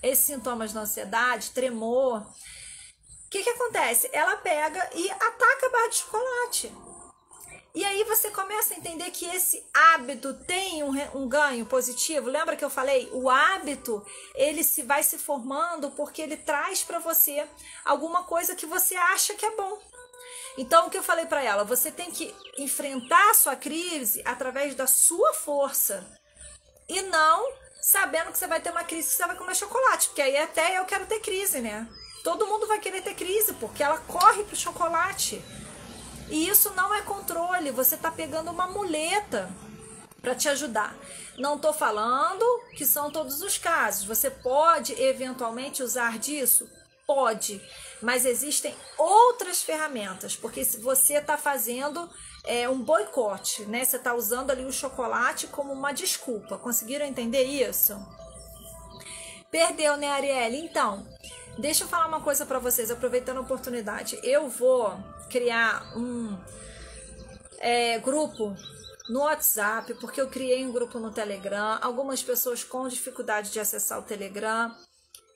esses sintomas da ansiedade, tremor, o que acontece? Ela pega e ataca a barra de chocolate. E aí você começa a entender que esse hábito tem um ganho positivo. Lembra que eu falei? O hábito, ele vai se formando porque ele traz para você alguma coisa que você acha que é bom. Então, o que eu falei para ela? Você tem que enfrentar a sua crise através da sua força. E não sabendo que você vai ter uma crise que você vai comer chocolate. Porque aí até eu quero ter crise, né? Todo mundo vai querer ter crise, porque ela corre pro chocolate. E isso não é controle, você está pegando uma muleta para te ajudar. Não estou falando que são todos os casos. Você pode eventualmente usar disso? Pode, mas existem outras ferramentas, porque se você está fazendo um boicote, né? Você está usando ali o chocolate como uma desculpa. Conseguiram entender isso? Perdeu, né, Arielle? Então, deixa eu falar uma coisa para vocês, aproveitando a oportunidade. Eu vou criar um grupo no WhatsApp, porque eu criei um grupo no Telegram. Algumas pessoas com dificuldade de acessar o Telegram.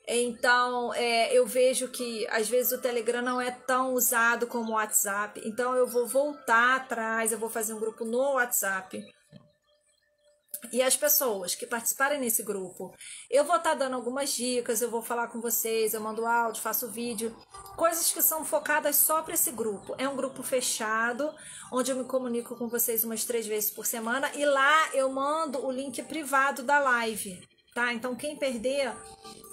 Então, eu vejo que às vezes o Telegram não é tão usado como o WhatsApp. Então, eu vou voltar atrás, eu vou fazer um grupo no WhatsApp. E as pessoas que participarem nesse grupo, eu vou estar dando algumas dicas, eu vou falar com vocês, eu mando áudio, faço vídeo, coisas que são focadas só para esse grupo. É um grupo fechado, onde eu me comunico com vocês umas 3 vezes por semana e lá eu mando o link privado da live, tá? Então quem perder,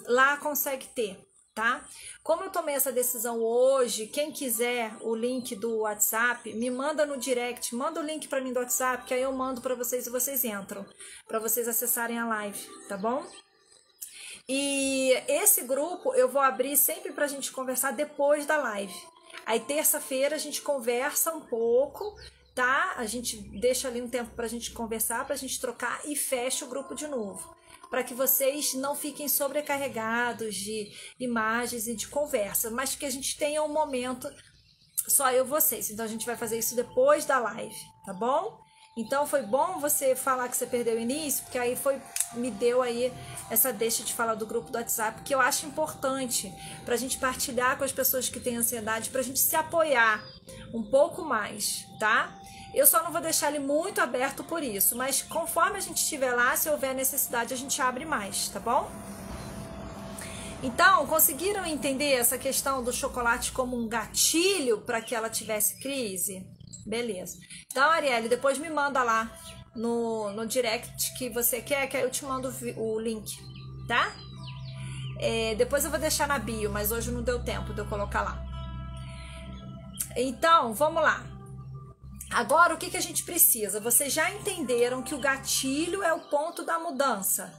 lá consegue ter, tá? Como eu tomei essa decisão hoje, quem quiser o link do WhatsApp, me manda no direct, manda o link para mim do WhatsApp, que aí eu mando para vocês e vocês entram, para vocês acessarem a live, tá bom? E esse grupo eu vou abrir sempre pra gente conversar depois da live. Aí terça-feira a gente conversa um pouco, tá? A gente deixa ali um tempo pra gente conversar, pra gente trocar e fecha o grupo de novo, para que vocês não fiquem sobrecarregados de imagens e de conversa, mas que a gente tenha um momento só eu e vocês. Então a gente vai fazer isso depois da live, tá bom? Então foi bom você falar que você perdeu o início, porque aí me deu aí essa deixa de falar do grupo do WhatsApp, que eu acho importante pra gente partilhar com as pessoas que têm ansiedade, pra gente se apoiar um pouco mais, tá? Eu só não vou deixar ele muito aberto por isso, mas conforme a gente estiver lá, se houver necessidade, a gente abre mais, tá bom? Então, conseguiram entender essa questão do chocolate como um gatilho para que ela tivesse crise? Beleza. Então, Arielle, depois me manda lá no direct que você quer, que aí eu te mando o link, tá? Depois eu vou deixar na bio, mas hoje não deu tempo de eu colocar lá. Então, vamos lá. Agora, o que a gente precisa? Vocês já entenderam que o gatilho é o ponto da mudança,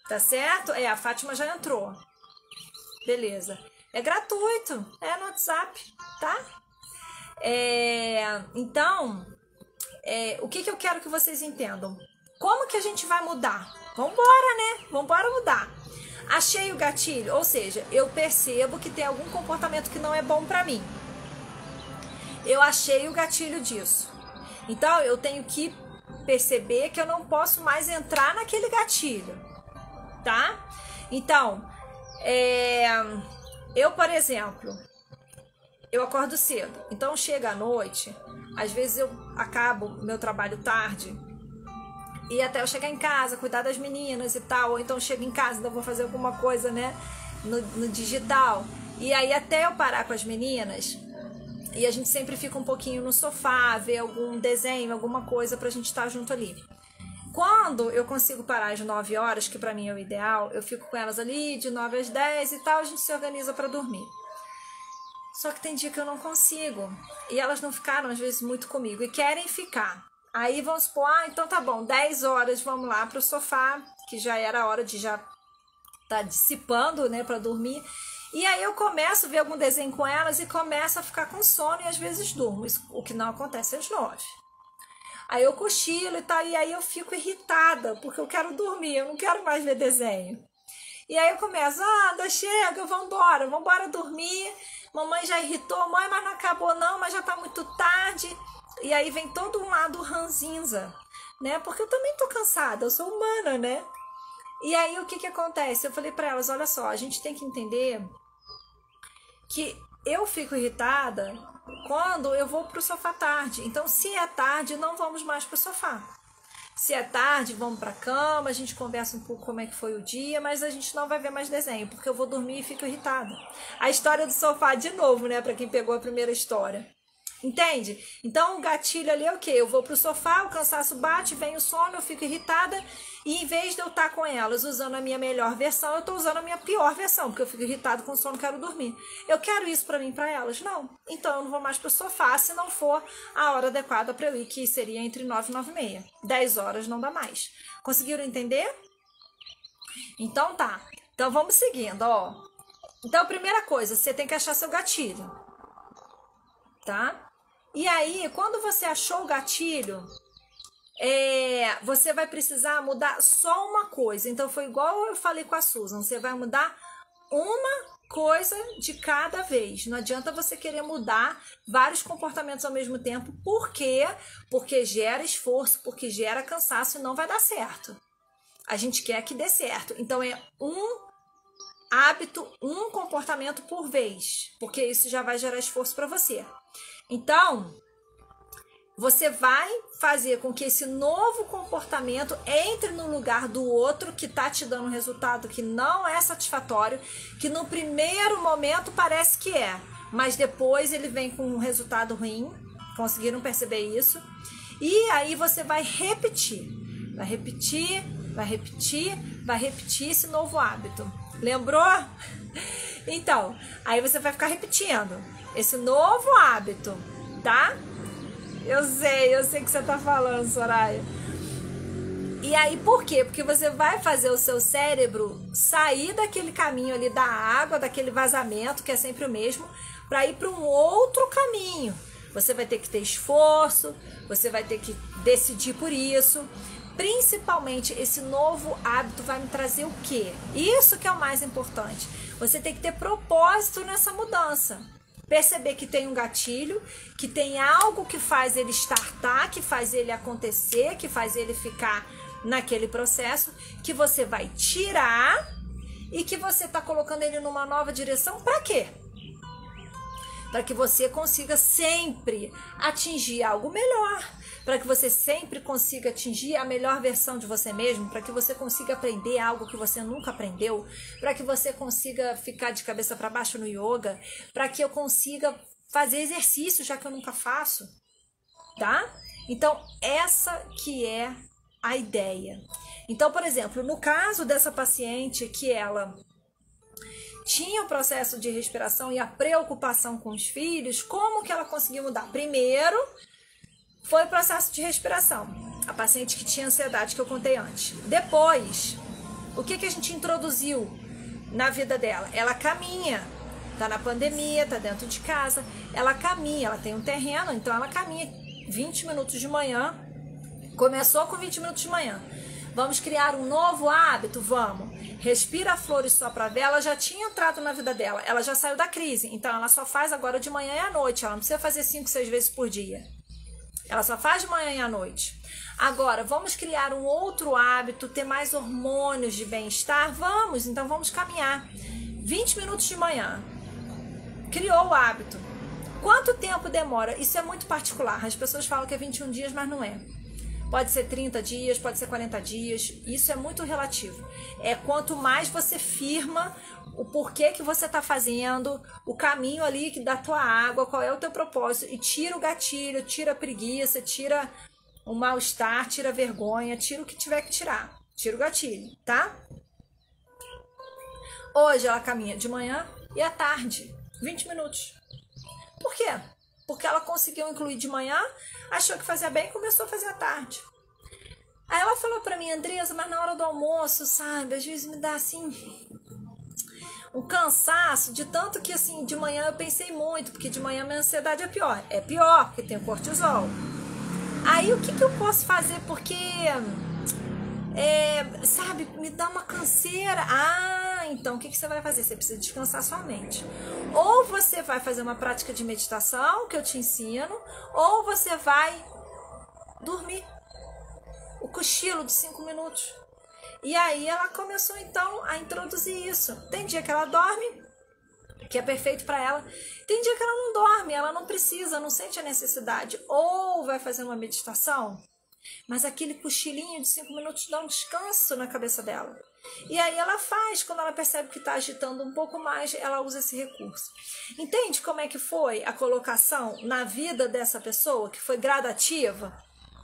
tá certo? A Fátima já entrou. Beleza. É gratuito, no WhatsApp, tá? Então, o que eu quero que vocês entendam? Como que a gente vai mudar? Vambora, né? Vambora mudar. Achei o gatilho, ou seja, eu percebo que tem algum comportamento que não é bom pra mim. Eu achei o gatilho disso. Então, eu tenho que perceber que eu não posso mais entrar naquele gatilho, tá? Então, eu, por exemplo, eu acordo cedo. Então, chega à noite, às vezes eu acabo meu trabalho tarde e até eu chegar em casa, cuidar das meninas e tal, ou então eu chego em casa, então vou fazer alguma coisa, né, no digital. E aí, até eu parar com as meninas... E a gente sempre fica um pouquinho no sofá, ver algum desenho, alguma coisa pra gente estar junto ali. Quando eu consigo parar às 9 horas, que pra mim é o ideal, eu fico com elas ali de 9 às 10 e tal, a gente se organiza pra dormir. Só que tem dia que eu não consigo. E elas não ficaram, às vezes, muito comigo e querem ficar. Aí vamos supor, então tá bom, 10 horas, vamos lá pro sofá, que já era a hora de já tá dissipando, né, pra dormir. E aí eu começo a ver algum desenho com elas e começo a ficar com sono e às vezes durmo, o que não acontece às 9. Aí eu cochilo e tal, e aí eu fico irritada, porque eu quero dormir, eu não quero mais ver desenho. E aí eu começo, chega, vambora dormir, mamãe já irritou, mãe, mas não acabou não, mas já tá muito tarde. E aí vem todo um lado ranzinza, né, porque eu também tô cansada, eu sou humana, né. E aí, o que acontece? Eu falei pra elas, olha só, a gente tem que entender que eu fico irritada quando eu vou pro sofá tarde. Então, se é tarde, não vamos mais pro sofá. Se é tarde, vamos pra cama, a gente conversa um pouco como é que foi o dia, mas a gente não vai ver mais desenho, porque eu vou dormir e fico irritada. A história do sofá de novo, né, pra quem pegou a primeira história. Entende? Então o gatilho ali é o quê? Eu vou pro sofá, o cansaço bate, vem o sono, eu fico irritada e em vez de eu estar com elas usando a minha melhor versão, eu tô usando a minha pior versão, porque eu fico irritada com sono, quero dormir. Eu quero isso pra mim, pra elas? Não. Então eu não vou mais pro sofá se não for a hora adequada pra eu ir, que seria entre 9 e 9h30. 10 horas não dá mais. Conseguiram entender? Então tá. Então vamos seguindo, ó. Então a primeira coisa, você tem que achar seu gatilho. Tá? E aí, quando você achou o gatilho, você vai precisar mudar só uma coisa. Então, foi igual eu falei com a Susan. Você vai mudar uma coisa de cada vez. Não adianta você querer mudar vários comportamentos ao mesmo tempo. Por quê? Porque gera esforço, porque gera cansaço e não vai dar certo. A gente quer que dê certo. Então, é um hábito, um comportamento por vez. Porque isso já vai gerar esforço para você. Então, você vai fazer com que esse novo comportamento entre no lugar do outro que tá te dando um resultado que não é satisfatório, que no primeiro momento parece que é, mas depois ele vem com um resultado ruim. Conseguiram perceber isso? E aí você vai repetir esse novo hábito. Lembrou? Então, aí você vai ficar repetindo esse novo hábito, tá? Eu sei que você tá falando, Soraya. E aí, por quê? Porque você vai fazer o seu cérebro sair daquele caminho ali da água, daquele vazamento, que é sempre o mesmo, para ir para um outro caminho. Você vai ter que ter esforço, você vai ter que decidir por isso. Principalmente, esse novo hábito vai me trazer o quê? Isso que é o mais importante. Você tem que ter propósito nessa mudança. Perceber que tem um gatilho, que tem algo que faz ele startar, que faz ele acontecer, que faz ele ficar naquele processo, que você vai tirar e que você está colocando ele numa nova direção. Para quê? Para que você consiga sempre atingir algo melhor, para que você sempre consiga atingir a melhor versão de você mesmo, para que você consiga aprender algo que você nunca aprendeu, para que você consiga ficar de cabeça para baixo no yoga, para que eu consiga fazer exercício, já que eu nunca faço, tá? Então, essa que é a ideia. Então, por exemplo, no caso dessa paciente que ela tinha o processo de respiração e a preocupação com os filhos, como que ela conseguiu mudar? Primeiro, foi o processo de respiração. A paciente que tinha ansiedade, que eu contei antes. Depois, o que a gente introduziu na vida dela? Ela caminha. Tá na pandemia, tá dentro de casa. Ela caminha, ela tem um terreno, então ela caminha 20 minutos de manhã. Começou com 20 minutos de manhã. Vamos criar um novo hábito? Vamos. Respira flores só para ver. Ela já tinha entrado na vida dela. Ela já saiu da crise. Então, ela só faz agora de manhã e à noite. Ela não precisa fazer 5, 6 vezes por dia. Ela só faz de manhã e à noite. Agora, vamos criar um outro hábito, ter mais hormônios de bem-estar? Vamos. Então, vamos caminhar. 20 minutos de manhã. Criou o hábito. Quanto tempo demora? Isso é muito particular. As pessoas falam que é 21 dias, mas não é. Pode ser 30 dias, pode ser 40 dias, isso é muito relativo. É quanto mais você firma o porquê que você está fazendo, o caminho ali da tua água, qual é o teu propósito, e tira o gatilho, tira a preguiça, tira o mal-estar, tira a vergonha, tira o que tiver que tirar, tira o gatilho, tá? Hoje ela caminha de manhã e à tarde, 20 minutos. Por quê? Porque ela conseguiu incluir de manhã, achou que fazia bem e começou a fazer à tarde. Aí ela falou pra mim, Andressa, mas na hora do almoço, sabe, às vezes me dá assim um cansaço, de tanto que assim, de manhã eu pensei muito, porque de manhã minha ansiedade é pior. É pior, porque tem o cortisol. Aí o que eu posso fazer? Porque, sabe, me dá uma canseira. Então o que você vai fazer? Você precisa descansar sua mente. Ou você vai fazer uma prática de meditação, que eu te ensino, ou você vai dormir. O cochilo de 5 minutos. E aí ela começou então a introduzir isso. Tem dia que ela dorme, que é perfeito para ela. Tem dia que ela não dorme, ela não precisa, não sente a necessidade. Ou vai fazer uma meditação, mas aquele cochilinho de 5 minutos dá um descanso na cabeça dela. E aí ela faz, quando ela percebe que está agitando um pouco mais, ela usa esse recurso. Entende como é que foi a colocação na vida dessa pessoa, que foi gradativa?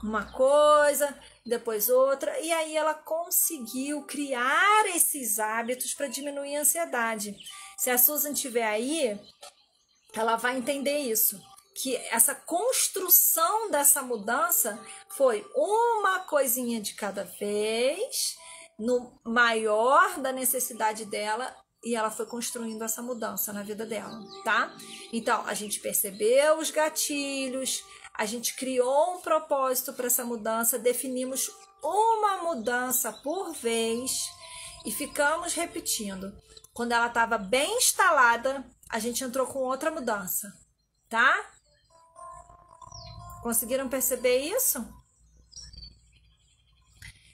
Uma coisa, depois outra, e aí ela conseguiu criar esses hábitos para diminuir a ansiedade. Se a Susan estiver aí, ela vai entender isso, que essa construção dessa mudança foi uma coisinha de cada vez, no maior da necessidade dela, e ela foi construindo essa mudança na vida dela, tá? Então, a gente percebeu os gatilhos, a gente criou um propósito para essa mudança, definimos uma mudança por vez e ficamos repetindo. Quando ela estava bem instalada, a gente entrou com outra mudança, tá? Conseguiram perceber isso?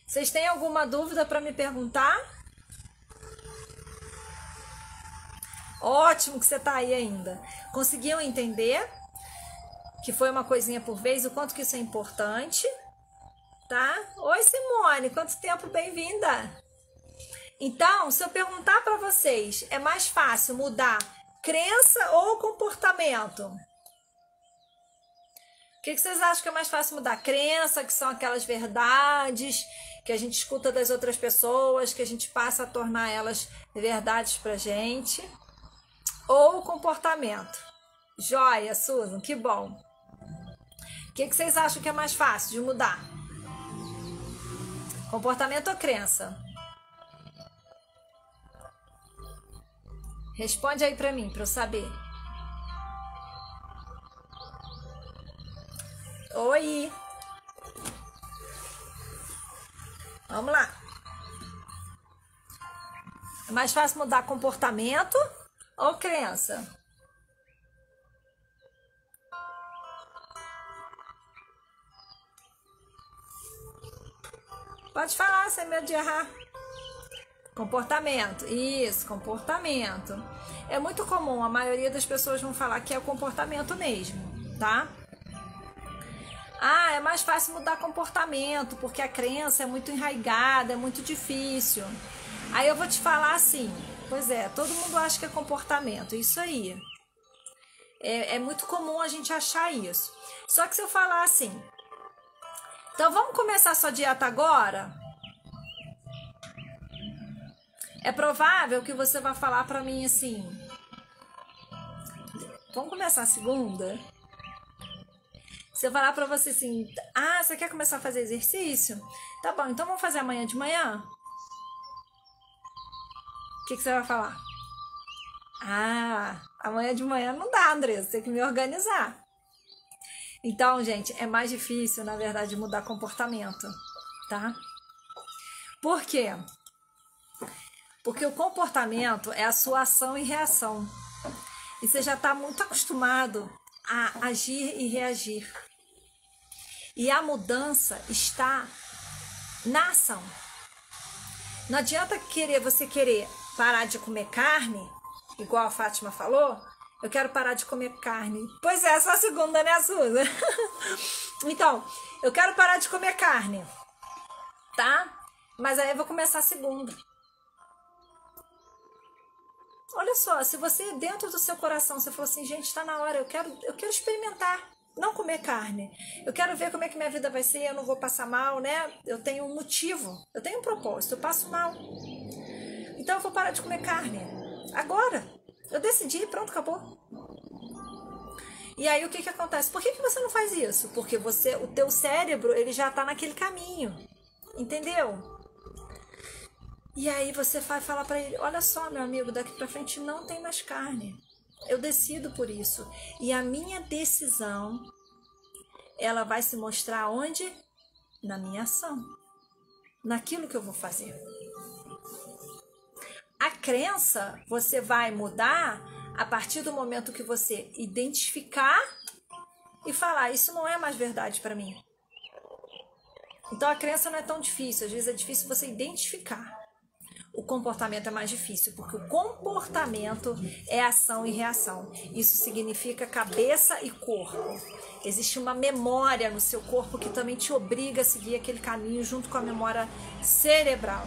Vocês têm alguma dúvida para me perguntar? Ótimo que você está aí ainda. Conseguiam entender? que foi uma coisinha por vez, o quanto que isso é importante, tá? Oi, Simone, quanto tempo, bem-vinda! Então, se eu perguntar para vocês, é mais fácil mudar crença ou comportamento? O que vocês acham que é mais fácil mudar? Crença, que são aquelas verdades que a gente escuta das outras pessoas, que a gente passa a tornar elas verdades pra gente, ou comportamento? Joia, Susan, que bom. O que vocês acham que é mais fácil de mudar? Comportamento ou crença? Responde aí pra mim, pra eu saber. Oi! Vamos lá. É mais fácil mudar comportamento ou crença? Pode falar, sem medo de errar. Comportamento. Isso, comportamento. É muito comum, a maioria das pessoas vão falar que é o comportamento mesmo, tá? Ah, é mais fácil mudar comportamento, porque a crença é muito enraigada, é muito difícil. Aí eu vou te falar assim, pois é, todo mundo acha que é comportamento, isso aí. É muito comum a gente achar isso. Só que se eu falar assim, então vamos começar sua dieta agora? É provável que você vai falar pra mim assim, vamos começar a segunda? Se eu falar pra você assim, ah, você quer começar a fazer exercício? Tá bom, então vamos fazer amanhã de manhã? O que você vai falar? Ah, amanhã de manhã não dá, Andressa, tem que me organizar. Então, gente, é mais difícil, na verdade, mudar comportamento, tá? Por quê? Porque o comportamento é a sua ação e reação. E você já está muito acostumado a agir e reagir. E a mudança está na ação. Não adianta você querer parar de comer carne, igual a Fátima falou, eu quero parar de comer carne. Pois é, só a segunda, né, Suza? Então, eu quero parar de comer carne, tá? Mas aí eu vou começar a segunda. Olha só, se você, dentro do seu coração, você falou assim, gente, tá na hora, eu quero experimentar, não comer carne. Eu quero ver como é que minha vida vai ser, eu não vou passar mal, né? Eu tenho um motivo, eu tenho um propósito, eu passo mal. Então eu vou parar de comer carne. Agora. Eu decidi, pronto, acabou. E aí o que acontece? Por que você não faz isso? Porque o teu cérebro, ele já tá naquele caminho. Entendeu? E aí você vai falar pra ele, olha só, meu amigo, daqui pra frente não tem mais carne. Eu decido por isso. E a minha decisão, ela vai se mostrar onde? Na minha ação. Naquilo que eu vou fazer. A crença você vai mudar a partir do momento que você identificar e falar, isso não é mais verdade para mim. Então a crença não é tão difícil, às vezes é difícil você identificar. O comportamento é mais difícil, porque o comportamento é ação e reação. Isso significa cabeça e corpo. Existe uma memória no seu corpo que também te obriga a seguir aquele caminho junto com a memória cerebral.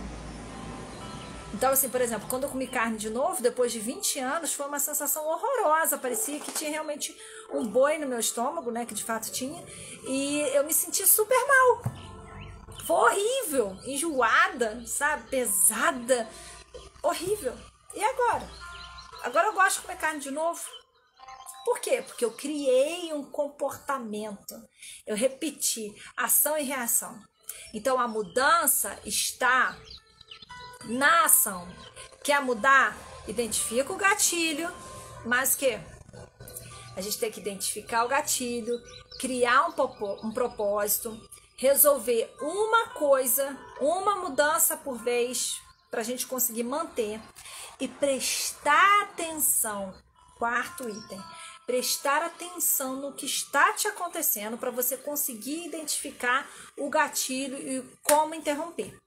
Então, assim, por exemplo, quando eu comi carne de novo, depois de 20 anos, foi uma sensação horrorosa. Parecia que tinha realmente um boi no meu estômago, né? Que de fato tinha. E eu me senti super mal. Foi horrível. Enjoada, sabe? Pesada. Horrível. E agora? Agora eu gosto de comer carne de novo. Por quê? Porque eu criei um comportamento. Eu repeti ação e reação. Então, a mudança está na ação. Quer mudar? Identifica o gatilho, mas que a gente tem que identificar o gatilho, criar um propósito, resolver uma coisa, uma mudança por vez, para a gente conseguir manter e prestar atenção. Quarto item, prestar atenção no que está te acontecendo para você conseguir identificar o gatilho e como interromper.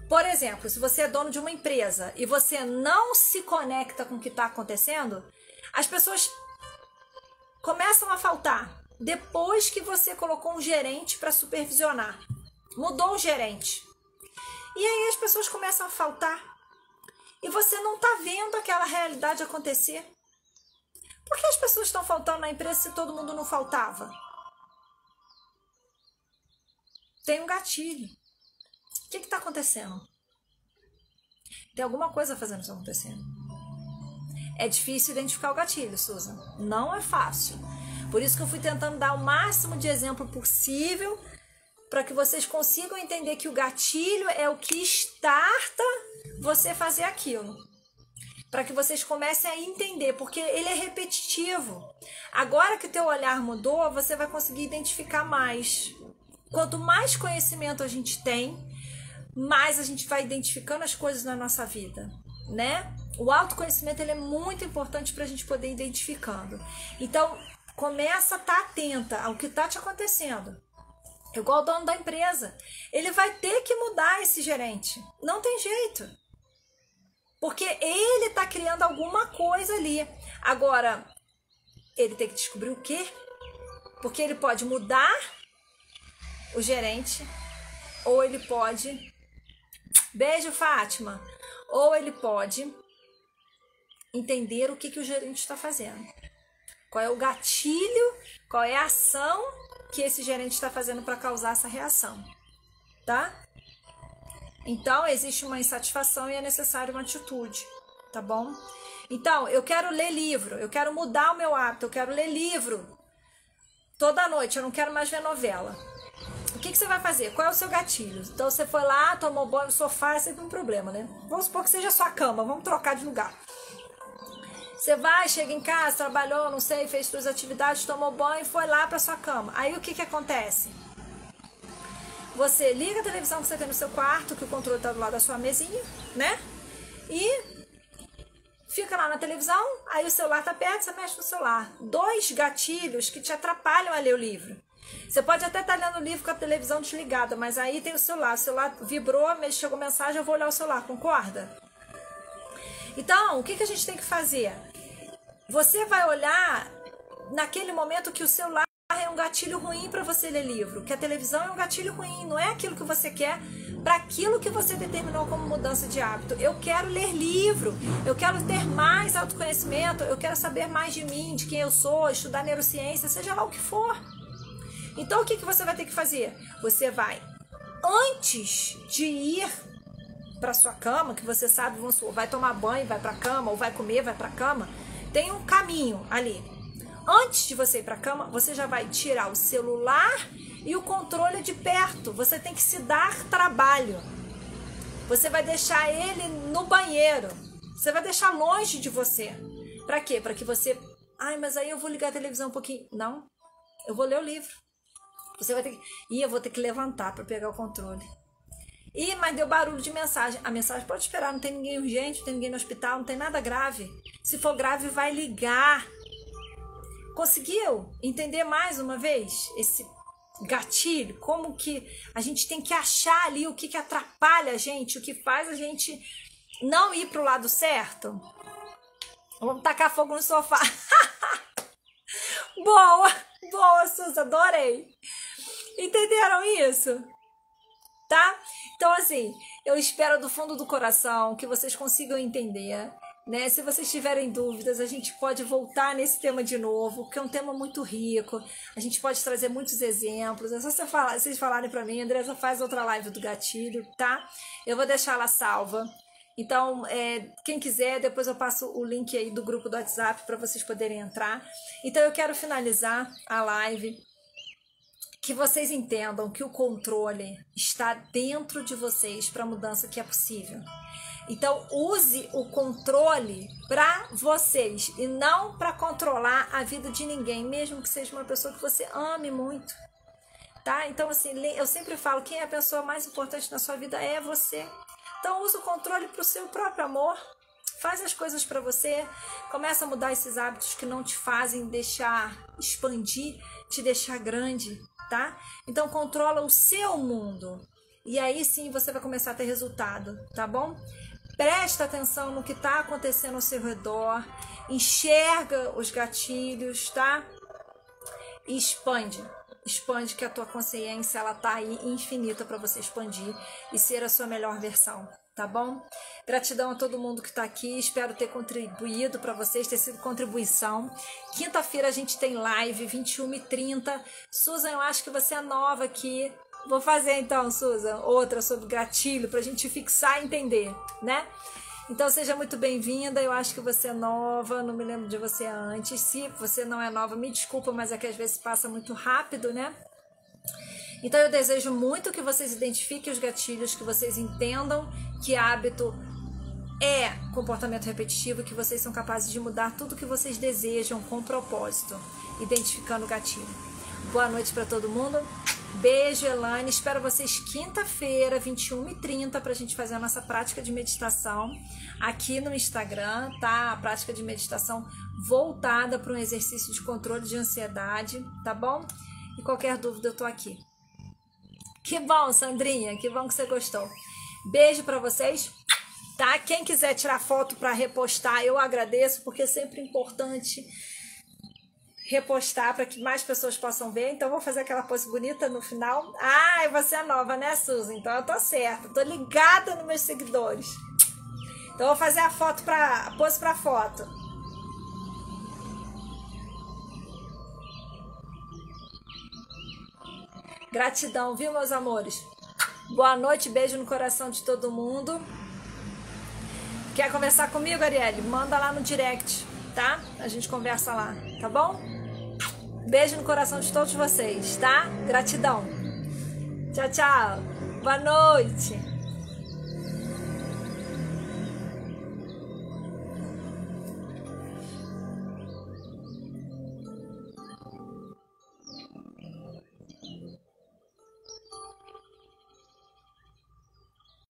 Por exemplo, se você é dono de uma empresa e você não se conecta com o que está acontecendo, as pessoas começam a faltar depois que você colocou um gerente para supervisionar. Mudou o gerente. E aí as pessoas começam a faltar. E você não está vendo aquela realidade acontecer. Por que as pessoas estão faltando na empresa se todo mundo não faltava? Tem um gatilho. O que está acontecendo? Tem alguma coisa fazendo isso acontecer. É difícil identificar o gatilho, Susan. Não é fácil. Por isso que eu fui tentando dar o máximo de exemplo possível para que vocês consigam entender que o gatilho é o que starta você fazer aquilo. Para que vocês comecem a entender, porque ele é repetitivo. Agora que o teu olhar mudou, você vai conseguir identificar mais. Quanto mais conhecimento a gente tem, mais a gente vai identificando as coisas na nossa vida, né? O autoconhecimento ele é muito importante para a gente poder ir identificando. Então, começa a estar atenta ao que está te acontecendo. Igual o dono da empresa. Ele vai ter que mudar esse gerente. Não tem jeito. Porque ele está criando alguma coisa ali. Agora, ele tem que descobrir o quê? Porque ele pode mudar o gerente, ou ele pode... Beijo, Fátima. Ou ele pode entender o que o gerente está fazendo. Qual é o gatilho, qual é a ação que esse gerente está fazendo para causar essa reação, tá? Então, existe uma insatisfação e é necessário uma atitude, tá bom? Então, eu quero ler livro, eu quero mudar o meu hábito, eu quero ler livro toda noite, eu não quero mais ver novela. O que você vai fazer? Qual é o seu gatilho? Então, você foi lá, tomou banho no sofá, é sempre um problema, né? Vamos supor que seja a sua cama, vamos trocar de lugar. Você vai, chega em casa, trabalhou, não sei, fez suas atividades, tomou banho e foi lá para sua cama. Aí o que acontece? Você liga a televisão que você tem no seu quarto, que o controle está do lado da sua mesinha, né? E fica lá na televisão, aí o celular está perto, você mexe no celular. 2 gatilhos que te atrapalham a ler o livro. Você pode até estar lendo o livro com a televisão desligada, mas aí tem o celular vibrou, chegou mensagem, eu vou olhar o celular, concorda? Então, o que a gente tem que fazer? Você vai olhar naquele momento que o celular é um gatilho ruim para você ler livro, que a televisão é um gatilho ruim, não é aquilo que você quer para aquilo que você determinou como mudança de hábito. Eu quero ler livro, eu quero ter mais autoconhecimento, eu quero saber mais de mim, de quem eu sou, estudar neurociência, seja lá o que for. Então, o que você vai ter que fazer? Você vai, antes de ir para sua cama, que você sabe, vai tomar banho, vai para a cama, ou vai comer, vai para a cama, tem um caminho ali. Antes de você ir para a cama, você já vai tirar o celular e o controle de perto. Você tem que se dar trabalho. Você vai deixar ele no banheiro. Você vai deixar longe de você. Para quê? Para que você... Ai, mas aí eu vou ligar a televisão um pouquinho. Não, eu vou ler o livro. Você vai ter que... eu vou ter que levantar para pegar o controle. Mas deu barulho de mensagem. A mensagem pode esperar, não tem ninguém urgente, não tem ninguém no hospital, não tem nada grave. Se for grave, vai ligar. Conseguiu entender mais uma vez esse gatilho? Como que a gente tem que achar ali o que atrapalha a gente, o que faz a gente não ir para o lado certo? Vamos tacar fogo no sofá. Boa, Suzy, adorei. Entenderam isso? Tá? Então, assim, eu espero do fundo do coração que vocês consigam entender, né? Se vocês tiverem dúvidas, a gente pode voltar nesse tema de novo, porque é um tema muito rico. A gente pode trazer muitos exemplos. É só vocês falarem para mim, Andressa, faz outra live do gatilho, tá? Eu vou deixar ela salva. Então, quem quiser, depois eu passo o link aí do grupo do WhatsApp para vocês poderem entrar. Então, eu quero finalizar a live. Que vocês entendam que o controle está dentro de vocês para a mudança que é possível. Então, use o controle para vocês e não para controlar a vida de ninguém, mesmo que seja uma pessoa que você ame muito, tá? Então, assim, eu sempre falo, quem é a pessoa mais importante na sua vida é você. Então, use o controle para o seu próprio amor. Faz as coisas para você, começa a mudar esses hábitos que não te fazem expandir, te deixar grande, tá? Então, controla o seu mundo. E aí sim você vai começar a ter resultado, tá bom? Presta atenção no que está acontecendo ao seu redor, enxerga os gatilhos, tá? e expande. Expande, que a tua consciência, ela tá aí infinita para você expandir e ser a sua melhor versão, tá bom? Gratidão a todo mundo que tá aqui, espero ter contribuído para vocês, ter sido contribuição. Quinta-feira a gente tem live, 21h30. Susan, eu acho que você é nova aqui. Vou fazer então, Susan, outra sobre gatilho pra gente fixar e entender, né? Então seja muito bem-vinda, eu acho que você é nova, não me lembro de você antes. Se você não é nova, me desculpa, mas é que às vezes passa muito rápido, né? Então eu desejo muito que vocês identifiquem os gatilhos, que vocês entendam que hábito é comportamento repetitivo, que vocês são capazes de mudar tudo que vocês desejam com propósito, identificando o gatilho. Boa noite para todo mundo. Beijo, Elane. Espero vocês quinta-feira, 21h30, para a gente fazer a nossa prática de meditação aqui no Instagram, tá? A prática de meditação voltada para um exercício de controle de ansiedade, tá bom? E qualquer dúvida eu tô aqui. Que bom, Sandrinha, que bom que você gostou. Beijo para vocês, tá? Quem quiser tirar foto para repostar, eu agradeço, porque é sempre importante repostar para que mais pessoas possam ver. Então vou fazer aquela pose bonita no final. Ah, e você é nova, né, Suzy? Então eu tô certa, tô ligada nos meus seguidores. Então vou fazer a pose para foto. Gratidão, viu, meus amores? Boa noite, beijo no coração de todo mundo. Quer conversar comigo, Arielle? Manda lá no direct, tá? A gente conversa lá, tá bom? Beijo no coração de todos vocês, tá? Gratidão. Tchau, tchau. Boa noite.